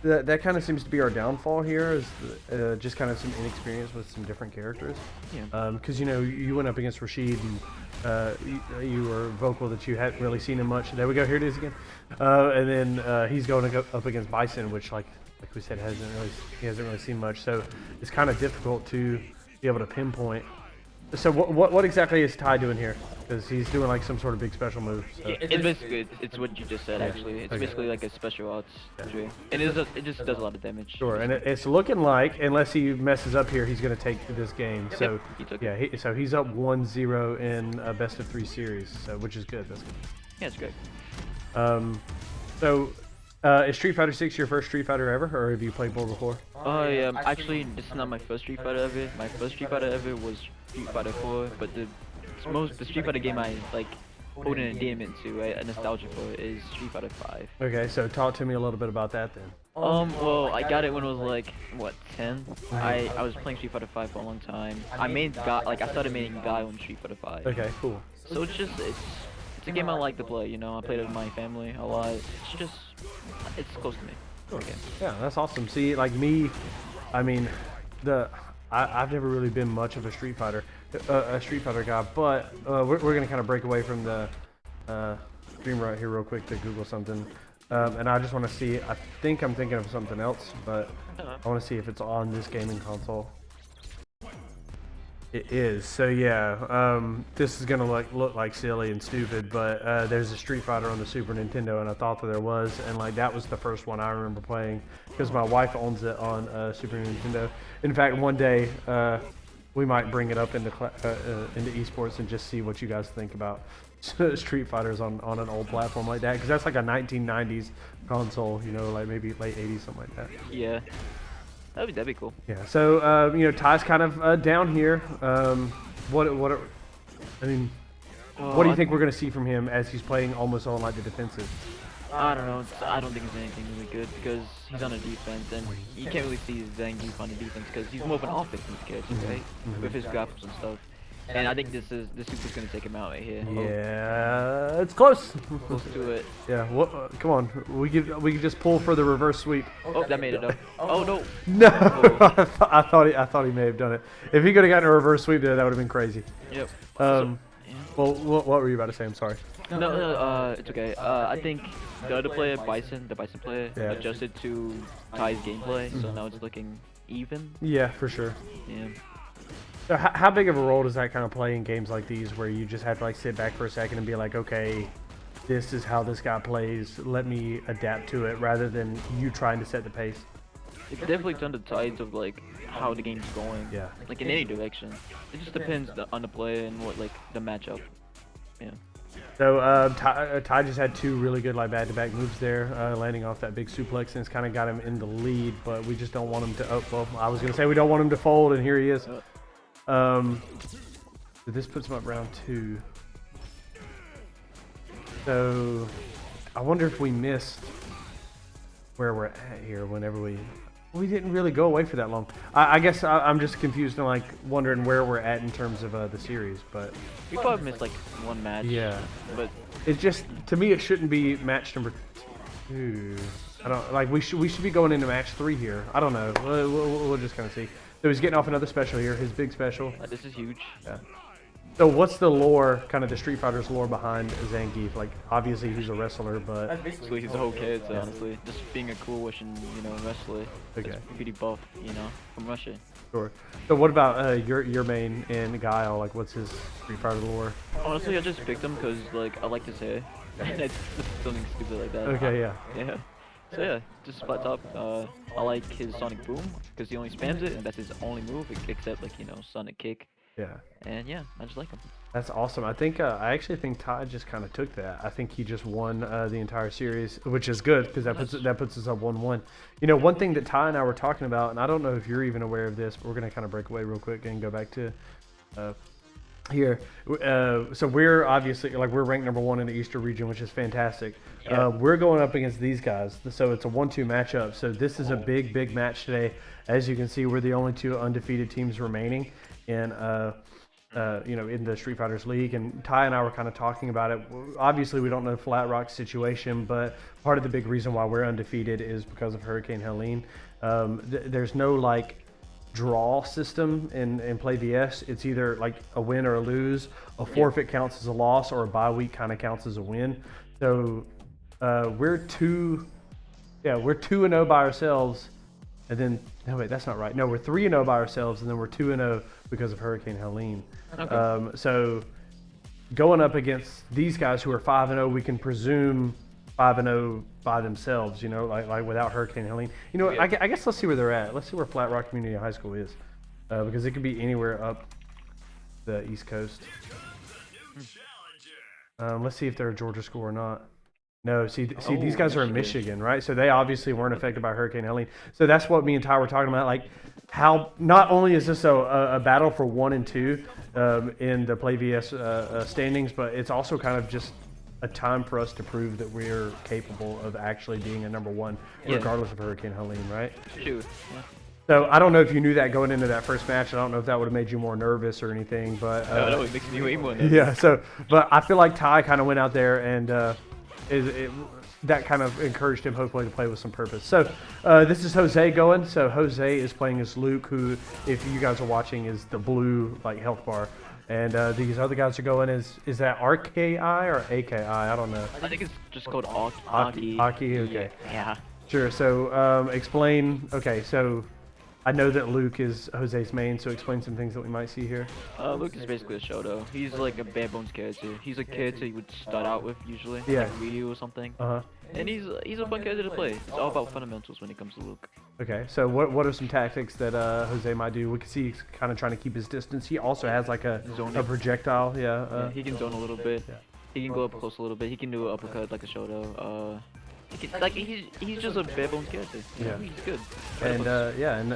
that kind of seems to be our downfall here, is just kind of some inexperience with some different characters. Yeah. Because you know, you went up against Rashid, and you were vocal that you hadn't really seen him much. There we go. Here it is again. And then he's going to go up against Bison, which, like we said, he hasn't really seen much. So it's kind of difficult to be able to pinpoint. So what exactly is Ty doing here? Because he's doing like some sort of big special move. So. Yeah, it's basically it's what you just said. Actually, it's basically like a special arts tree. It just does a lot of damage. Sure, and it's looking like, unless he messes up here, he's going to take this game. So he took yeah, so he's up 1-0 in a best of 3 series, so which is good. That's good. Yeah, it's great. So Is Street Fighter 6 your first Street Fighter ever, or have you played more before? Oh yeah, actually, this is not my first Street Fighter ever. My first Street Fighter ever was Street Fighter 4, but the Street Fighter game I like put in a DM into, right, a nostalgia for is Street Fighter 5. Okay, so talk to me a little bit about that then. Well, I got it when I was like, what, 10? I was playing Street Fighter 5 for a long time. I made Guy, like, I started making Guy on Street Fighter 5. Okay, cool. So it's a game I like to play, you know, I played it with my family a lot. It's close to me. Okay. Yeah, that's awesome. See, like me, I mean, I've never really been much of a Street Fighter guy, but we're gonna kind of break away from the stream right here real quick to Google something, and I just want to see. I think I'm thinking of something else, but I want to see if it's on this gaming console. It is. So yeah, this is gonna look like silly and stupid, but there's a Street Fighter on the Super Nintendo, and I thought that there was, and like that was the first one I remember playing because my wife owns it on Super Nintendo. In fact, one day we might bring it up into esports and just see what you guys think about Street Fighters on an old platform like that, because that's like a 1990s console, you know, like maybe late 80s, something like that. Yeah. That'd be cool. Yeah. So you know, Ty's kind of down here. I mean, what do you think we're gonna see from him as he's playing almost on like the defensive? I don't know. I don't think it's anything really good because he's on a defense, and you can't really see Zangief on the defense because he's more of an offensive character, right? With his grapples and stuff. And I think this super's gonna take him out right here. Yeah, it's close. Close to it. Yeah. Come on. We could just pull for the reverse sweep. Oh, that made it up. Oh no. No. I thought he may have done it. If he could have gotten a reverse sweep there, that would have been crazy. Yep. Well, what were you about to say? I'm sorry. No, it's okay. I think the other player, the Bison player, adjusted to Ty's gameplay, so now it's looking even. Yeah, for sure. Yeah. So how big of a role does that kind of play in games like these, where you just have to like sit back for a second and be like, okay, this is how this guy plays, let me adapt to it, rather than you trying to set the pace? It definitely on the tides of like how the game's going. Yeah. Like in any direction. It just depends on the player and what like the matchup. Yeah. So Ty just had two really good like back-to-back moves there, landing off that big suplex, and it's kind of got him in the lead. But we just don't want him to. Oh, well, I was gonna say we don't want him to fold, and here he is. So this puts him up round 2. So I wonder if we missed where we're at here. Whenever we didn't really go away for that long. I guess I'm just confused and like wondering where we're at in terms of the series. But We probably missed like one match. yeah, But it's just, to me, it shouldn't be match number 2. I don't like. We should be going into match 3 here. I don't know. We'll just kind of see. So he's getting off another special here, his big special. this is huge. Yeah. So what's the lore, kind of the Street Fighter's lore behind Zangief? Like, obviously he's a wrestler, but Basically, he's a whole character, honestly. Just being a cool Russian, wrestler. Okay. That's pretty buff, from Russia. sure. So what about your main in Guile? Like, what's his Street Fighter lore? Honestly, I just picked him because, like, I like his hair. It's something stupid like that. Okay, yeah. Yeah. So yeah, just flat top. I like his Sonic Boom because he only spams it, and that's his only move, except like Sonic Kick. Yeah. And yeah, I just like him. That's awesome. I actually think Ty just kind of took that. I think he just won the entire series, which is good because that puts us up 1-1. You know, one thing that Ty and I were talking about, and I don't know if you're even aware of this, but we're gonna kind of break away real quick and go back to here. So we're obviously we're ranked number 1 in the Eastern region, which is fantastic. Yeah. We're going up against these guys, so it's a 1-2 matchup. So this is a big match today. As you can see, we're the only 2 undefeated teams remaining in in the Street Fighters League, and Ty and I were kind of talking about it. Obviously, we don't know Flat Rock's situation, but part of the big reason why we're undefeated is because of Hurricane Helene. There's no draw system in Play VS. It's either like a win or a lose. A forfeit counts as a loss, or a bye week kind of counts as a win. So we're 2-0 by ourselves, and then no wait, that's not right. No, we're 3-0 by ourselves, and then we're 2-0 because of Hurricane Helene. Okay. So going up against these guys who are 5-0, we can presume 5-0 by themselves, like without Hurricane Helene. Yeah. I guess let's see where they're at. Let's see where Flat Rock Community High School is, because it could be anywhere up the East Coast. Let's see if they're a Georgia school or not. No, see, these Oh, guys are in Michigan, right? So they obviously weren't affected by Hurricane Helene. So that's what me and Ty were talking about. Like, how not only is this a battle for 1 and 2 in the Play VS standings, but it's also kind of just a time for us to prove that we're capable of actually being a number 1, Yeah. regardless of Hurricane Helene, right? Shoot. Yeah. So I don't know if you knew that going into that first match. I don't know if that would have made you more nervous or anything, but No, it makes me way more nervous. yeah. So, but I feel like Ty kind of went out there and that kind of encouraged him hopefully to play with some purpose. So this is Jose going. So Jose is playing as Luke, who, if you guys are watching, is the blue like health bar. And these other guys are going is that RKI or AKI? I don't know. I think it's just called Aki. Aki, okay. Yeah. Sure. So explain. Okay. So I know that Luke is Jose's main. So explain some things that we might see here. Luke is basically a Shoto. He's like a bare bones character. He's a character you would start out with usually, Yeah. like Ryu or something. Uh huh. And he's a fun character to play. It's all about fundamentals when it comes to Luke. Okay, so what are some tactics that Jose might do? We can see he's kind of trying to keep his distance. He also has like a projectile, yeah. Yeah, he can zone a little bit. Yeah. He can go up close a little bit. He can do an uppercut like a Shoto. He's just a bare bones character. Yeah. He's good. And and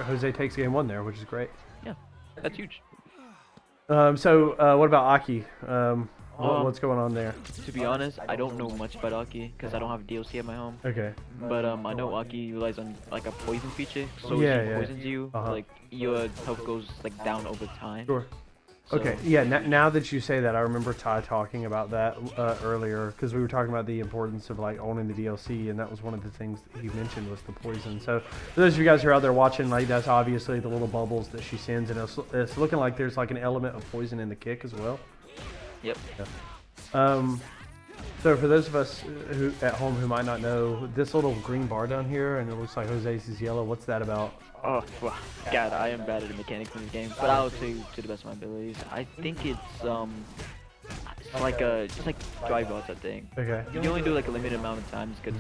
Jose takes game 1 there, which is great. Yeah, that's huge. So what about Aki? What's going on there? To be honest, I don't know much about Aki because I don't have DLC at my home. Okay. But I know Aki relies on like a poison feature, so Yeah, if he yeah. poisons you, Uh-huh. like your health goes like down over time. Sure. So- Okay, yeah, now that you say that, I remember Ty talking about that earlier, because we were talking about the importance of like owning the DLC, and that was one of the things that he mentioned was the poison. So for those of you guys who are out there watching, like that's obviously the little bubbles that she sends, and it's looking like there's like an element of poison in the kick as well. Yep. Yeah. So for those of us who at home who might not know, this little green bar down here, and it looks like Jose's is yellow, what's that about? Oh, well, God, I am bad at the mechanics in this game, but I'll say to the best of my abilities. I think it's like just like drive outs, I think. Okay. You can only do like a limited amount of times because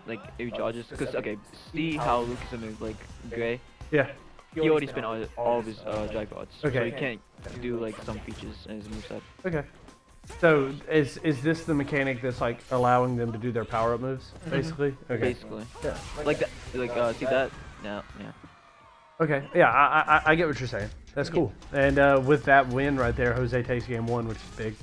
like if he charges. Because okay, see how Luke is in the like gray. Yeah. He already spent all of his drive outs, so Okay. he can't do like some features in his moveset. Okay. So is this the mechanic that's like allowing them to do their power up moves, basically? Okay. Basically, Yeah. like that. Like see that? No, yeah. Okay. Yeah, I get what you're saying. That's cool. And with that win right there, Jose takes game 1, which is big.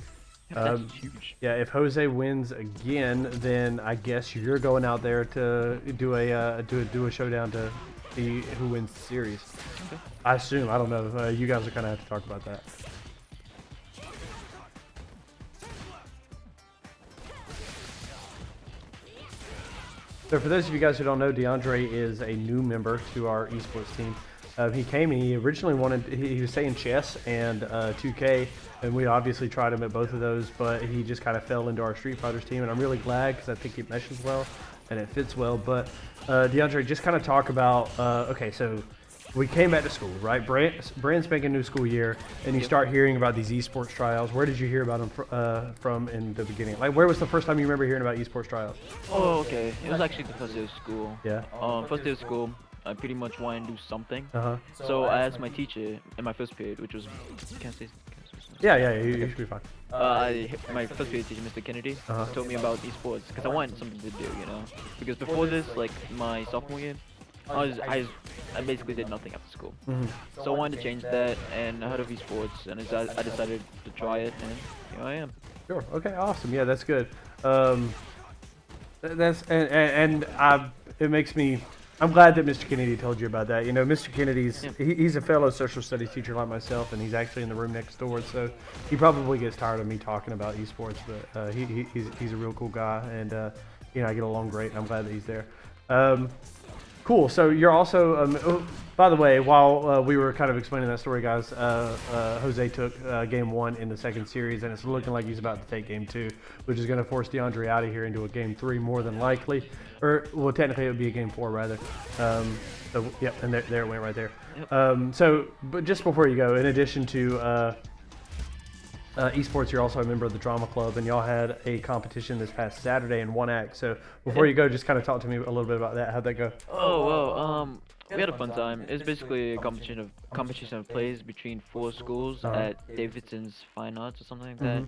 That's huge. Yeah, if Jose wins again, then I guess you're going out there to do a showdown to see who wins the series. Okay. I assume. I don't know. You guys are kind of have to talk about that. So for those of you guys who don't know, DeAndre is a new member to our esports team. He came and he originally wanted, he was saying chess and 2K, and we obviously tried him at both of those, but he just kind of fell into our Street Fighters team, and I'm really glad because I think it meshes well and it fits well. But DeAndre, just kind of talk about, okay, so we came back to school, right? Brand spanking new school year, and you start hearing about these esports trials. Where did you hear about them from in the beginning? Like, where was the first time you remember hearing about esports trials? Oh, okay. It was actually the first day of school. Yeah. First day of school, I pretty much wanted to do something. Uh-huh. So I asked my teacher in my first period, which was, can I say Yeah, you should be fine. my first period teacher, Mr. Kennedy, Uh-huh. told me about esports because I wanted something to do, you know. Because before this, like my sophomore year, I basically did nothing after school. Mm-hmm. So I wanted to change that, and I heard of esports, and I decided to try it, and here I am. Sure. Okay. Awesome. Yeah, that's good. It makes me. I'm glad that Mr. Kennedy told you about that. You know, Mr. Kennedy's he's a fellow social studies teacher like myself, and he's actually in the room next door. So he probably gets tired of me talking about esports, but he's a real cool guy, and you know I get along great. And I'm glad that he's there. Cool. So you're also, by the way, while we were kind of explaining that story, guys, Jose took game 1 in the second series, and it's looking like he's about to take game 2, which is going to force DeAndre out of here into a game 3 more than likely. Or, well, technically it would be a game 4 rather. So, yep, and there it went right there. Yep. But just before you go, in addition to esports, you're also a member of the drama club, and y'all had a competition this past Saturday in one act. So before you go, just kind of talk to me a little bit about that. How'd that go? Oh well, we had a fun time. It's basically a competition of plays between 4 schools at Davidson's Fine Arts or something like that.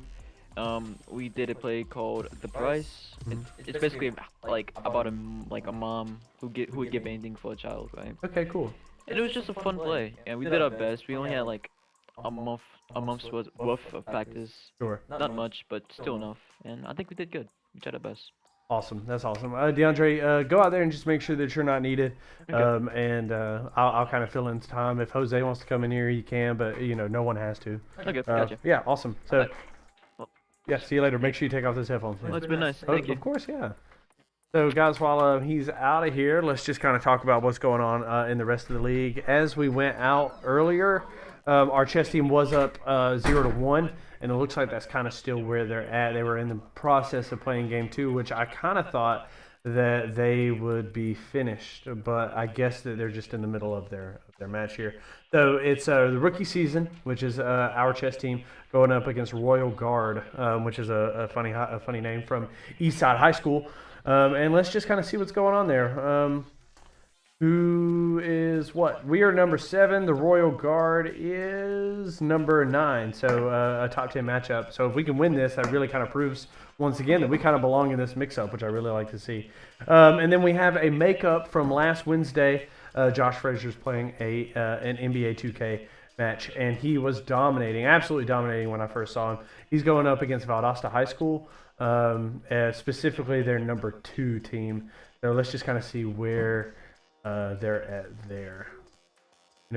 We did a play called The Price. It's basically like about a mom who would give anything for a child, right? Okay, cool. And it was just a fun play, and we did our best. We only had like a month's worth of practice. Sure. Not much, but still enough. And I think we did good. We tried our best. Awesome. That's awesome. DeAndre, go out there and just make sure that you're not needed. Okay. And I'll kind of fill in time. If Jose wants to come in here, he can, but no one has to. Okay, gotcha. Yeah, awesome. So, yeah, see you later. Make sure you take off those headphones. Well, it's been nice. Thank you. Of course, yeah. So, guys, while he's out of here, let's just kind of talk about what's going on in the rest of the league. As we went out earlier, our chess team was up 0-1, and it looks like that's kind of still where they're at. They were in the process of playing game 2, which I kind of thought that they would be finished, but I guess that they're just in the middle of their match here. So it's the rookie season, which is our chess team going up against Royal Guard, which is a funny name from Eastside High School. And let's just kind of see what's going on there. Who is what? We are number 7. The Royal Guard is number 9. So a top 10 matchup. So if we can win this, that really kind of proves once again that we kind of belong in this mix-up, which I really like to see. And then we have a makeup from last Wednesday. Josh Frazier's playing an NBA 2K match, and he was dominating, absolutely dominating when I first saw him. He's going up against Valdosta High School, specifically their number 2 team. So let's just kind of see where they're at there.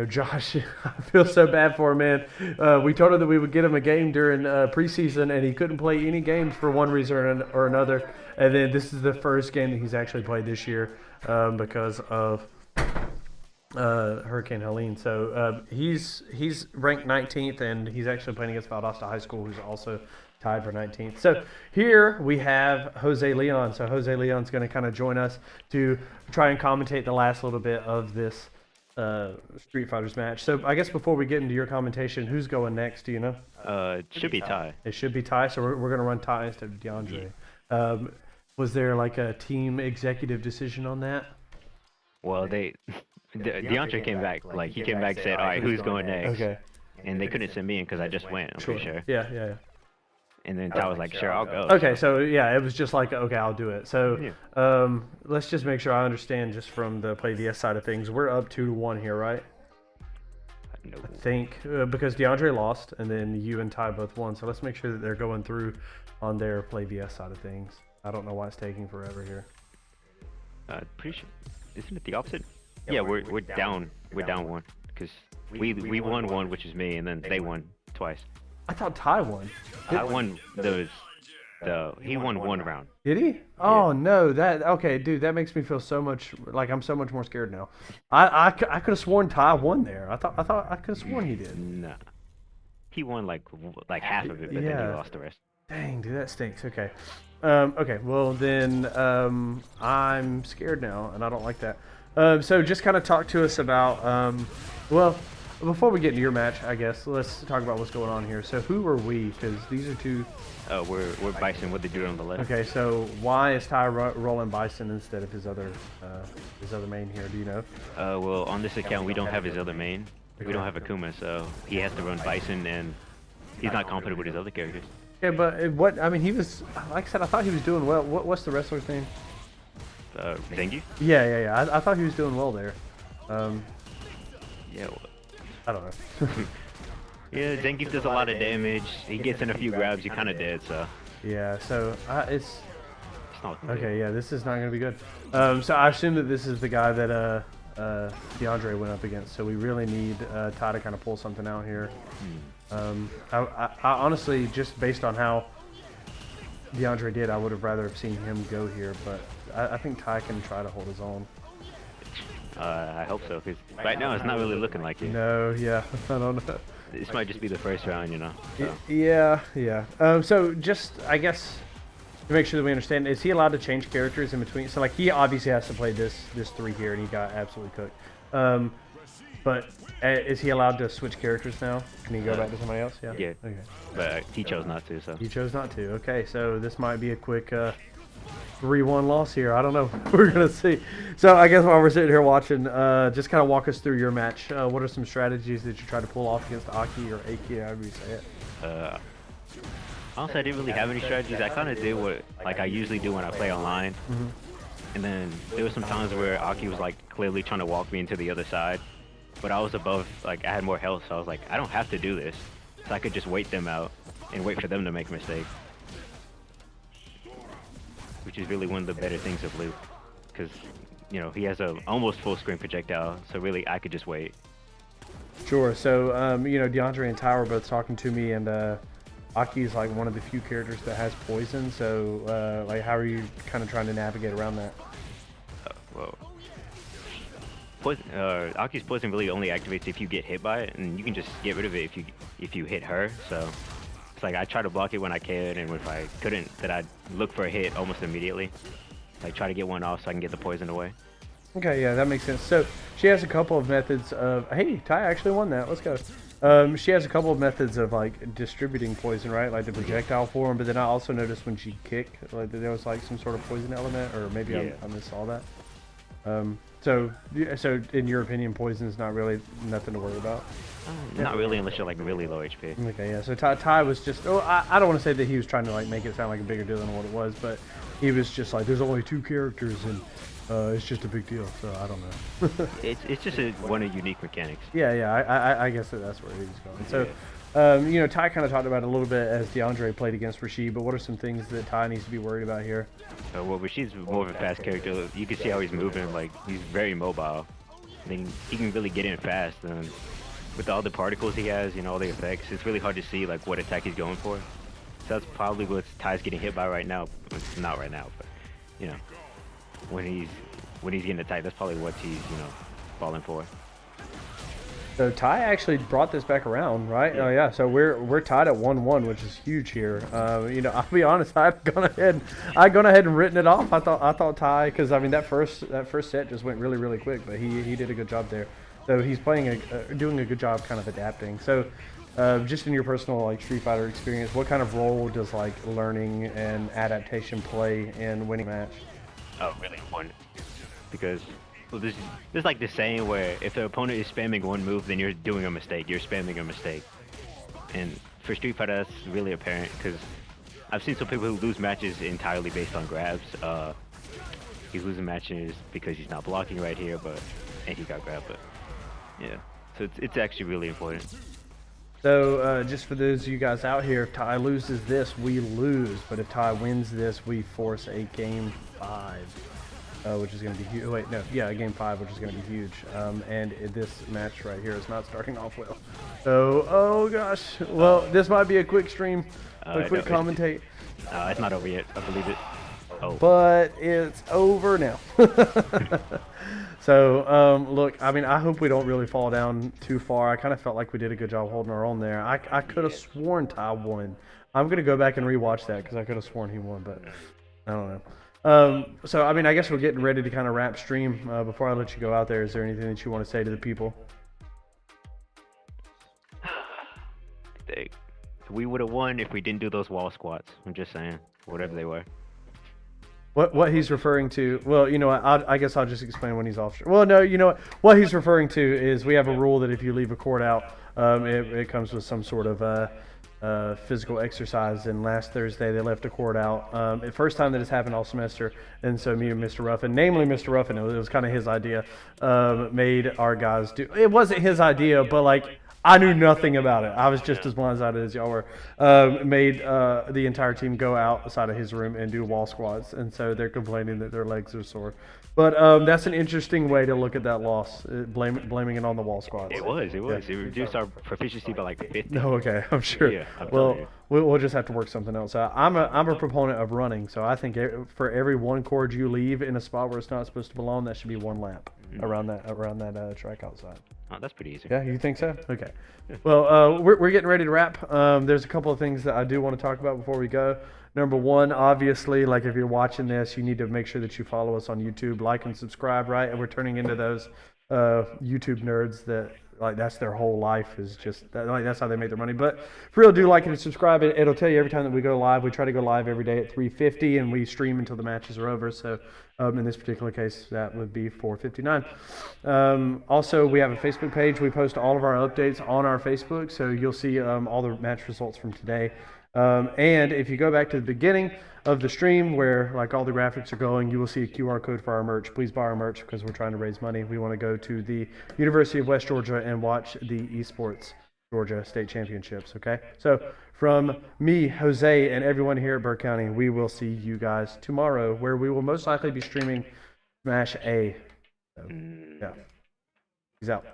Josh, I feel so bad for him, man. We told him that we would get him a game during preseason, and he couldn't play any games for one reason or another. And then this is the first game that he's actually played this year because of Hurricane Helene. So he's ranked 19th, and he's actually playing against Valdosta High School, who's also tied for 19th. So here we have Jose Leon. So Jose Leon's going to kind of join us to try and commentate the last little bit of this Street Fighters match. So I guess before we get into your commentation, who's going next? Do you know? It should be Ty. It should be Ty. So we're going to run Ty instead of DeAndre. Was there like a team executive decision on that? Well, DeAndre came back. Like he came back and said, "All right, who's going next?" Okay. And they couldn't send me in because I just went. I'm pretty sure. Yeah. And then Ty was like, "Sure, I'll go." Okay, so yeah, it was just like, okay, I'll do it. So let's just make sure I understand just from the Play VS side of things. We're up 2-1 here, right? No. I think because DeAndre lost and then you and Ty both won. So let's make sure that they're going through on their Play VS side of things. I don't know why it's taking forever here. Pretty sure. Isn't it the opposite? Yeah, we're down. We're down 1 because we won 1, which is me, and then they won twice. I thought Ty won. I won he won 1 round. Did he? Oh no, okay, dude, that makes me feel so much like I'm so much more scared now. I could have sworn Ty won there. I thought I could have sworn he did. Nah, he won like half of it, but then he lost the rest. Dang, dude, that stinks. Okay, okay, well then I'm scared now, and I don't like that. So just kind of talk to us about well. Before we get into your match, I guess, let's talk about what's going on here. So who are we? Because these are two... We're Bison, what they do on the left. Okay, so why is Ty rolling Bison instead of his other main here? Do you know? Well, on this account, we don't have his other main. We don't have Akuma, so he has to run Bison, and he's not confident with his other characters. Yeah, but I mean, he was, like I said, I thought he was doing well. What's the wrestler's name? Zengi? Yeah. I thought he was doing well there. Yeah, well, I don't know. yeah, Zangief does a lot of damage. He gets in a few grabs, you're kind of dead, so. Yeah, so it's not okay. Yeah, this is not going to be good. So I assume that this is the guy that DeAndre went up against. So we really need Ty to kind of pull something out here. I honestly, just based on how DeAndre did, I would have rather have seen him go here, but I think Ty can try to hold his own. I hope so, because right now it's not really looking like it. No, yeah, I don't know. This might just be the first round, you know. So. Yeah. So just, I guess, to make sure that we understand, is he allowed to change characters in between? So, like, he obviously has to play this 3 here, and he got absolutely cooked. But is he allowed to switch characters now? Can he go back to somebody else? Yeah. Yeah. Okay. But he chose not to, so. He chose not to. Okay, so this might be a quick 3-1 loss here. I don't know. We're going to see. So I guess while we're sitting here watching, just kind of walk us through your match. What are some strategies that you try to pull off against Aki or Aki, however you say it? Honestly, I didn't really have any strategies. I kind of did what like I usually do when I play online. And then there was some times where Aki was like clearly trying to walk me into the other side, but I was above, like I had more health, so I was like, I don't have to do this. So I could just wait them out and wait for them to make a mistake. Which is really one of the better things of Luke, because you know he has a almost full screen projectile, so really I could just wait. Sure. So, you know, DeAndre and Ty were both talking to me, and Aki's like one of the few characters that has poison. So, like, how are you kind of trying to navigate around that? Well, poison, Aki's poison really only activates if you get hit by it, and you can just get rid of it if you hit her. So it's like I try to block it when I can, and if I couldn't, then I'd look for a hit almost immediately. Like try to get one off so I can get the poison away. Okay, yeah, that makes sense. So she has a couple of methods of. Hey, Ty actually won that. Let's go. She has a couple of methods of like distributing poison, right? Like the projectile form. But then I also noticed when she kicked, like there was like some sort of poison element, or maybe I missaw that. So in your opinion, poison is not really nothing to worry about. Not really, unless you're like really low HP. Okay, yeah. So Ty was just. Oh, I don't want to say that he was trying to like make it sound like a bigger deal than what it was, but he was just like, there's only 2 characters and. It's just a big deal, so I don't know. it's just one of unique mechanics. Yeah, I guess that's where he's going. So, you know, Ty kind of talked about it a little bit as DeAndre played against Rashid, but what are some things that Ty needs to be worried about here? Well, Rashid's more of a fast character. You can see how he's moving, like, he's very mobile. I mean, he can really get in fast, and with all the particles he has, you know, all the effects, it's really hard to see, like, what attack he's going for. So that's probably what Ty's getting hit by right now. It's not right now, but, you know. When he's getting attacked, that's probably what he's, you know, falling for. So Ty actually brought this back around, right? Oh yeah. So we're tied at 1-1, which is huge here. You know, I'll be honest, I'd gone ahead and written it off. I thought Ty, because I mean that first set just went really quick, but he did a good job there. So he's playing doing a good job, kind of adapting. So. Just in your personal like Street Fighter experience, what kind of role does like learning and adaptation play in winning a match? Oh, really important. Because well, there's like the saying where if the opponent is spamming one move, then you're doing a mistake. You're spamming a mistake. And for Street Fighter, that's really apparent because I've seen some people who lose matches entirely based on grabs. He's losing matches because he's not blocking right here, and he got grabbed. But yeah, so it's actually really important. So just for those of you guys out here, if Ty loses this, we lose. But if Ty wins this, we force a game 5, which is going to be huge. Wait, no, yeah, a game 5, which is going to be huge. And this match right here is not starting off well. So, oh gosh, well, this might be a quick stream, a quick commentate. It's not over yet. I believe it. Oh. But it's over now. So, look, I mean, I hope we don't really fall down too far. I kind of felt like we did a good job holding our own there. I could have sworn Ty won. I'm going to go back and rewatch that because I could have sworn he won, but I don't know. So, I mean, I guess we're getting ready to kind of wrap stream. Before I let you go out there, is there anything that you want to say to the people? We would have won if we didn't do those wall squats. I'm just saying, whatever they were. What he's referring to, well, you know what, I guess I'll just explain when he's off. Well, no, you know what he's referring to is we have a rule that if you leave a court out, it comes with some sort of physical exercise, and last Thursday they left a court out. The first time that it's happened all semester, and so me and Mr. Ruffin, namely Mr. Ruffin, it was kind of his idea, made our guys do, it wasn't his idea, but like, I knew nothing about it. I was just as blindsided as y'all were. Made the entire team go outside of his room and do wall squats, and so they're complaining that their legs are sore. But that's an interesting way to look at that loss, blaming it on the wall squats. It was. It reduced our proficiency by like 50. No, okay, I'm sure. Yeah, well, we'll just have to work something else out. I'm a proponent of running, so I think for every one cord you leave in a spot where it's not supposed to belong, that should be 1 lap around that track outside. Oh, that's pretty easy. Yeah, you think so? Okay. Well, we're getting ready to wrap. There's a couple of things that I do want to talk about before we go. Number one, obviously, like if you're watching this, you need to make sure that you follow us on YouTube, like and subscribe, right? And we're turning into those YouTube nerds that like that's their whole life is just that, like that's how they make their money. But for real, do like and subscribe. It'll tell you every time that we go live. We try to go live every day at 3:50, and we stream until the matches are over. So in this particular case, that would be 4:59. Also, we have a Facebook page. We post all of our updates on our Facebook, so you'll see all the match results from today. And if you go back to the beginning of the stream where like all the graphics are going, you will see a QR code for our merch. Please buy our merch because we're trying to raise money. We want to go to the University of West Georgia and watch the Esports Georgia State Championships, okay? So from me, Jose, and everyone here at Burke County, we will see you guys tomorrow where we will most likely be streaming Smash A. So, yeah. Peace out.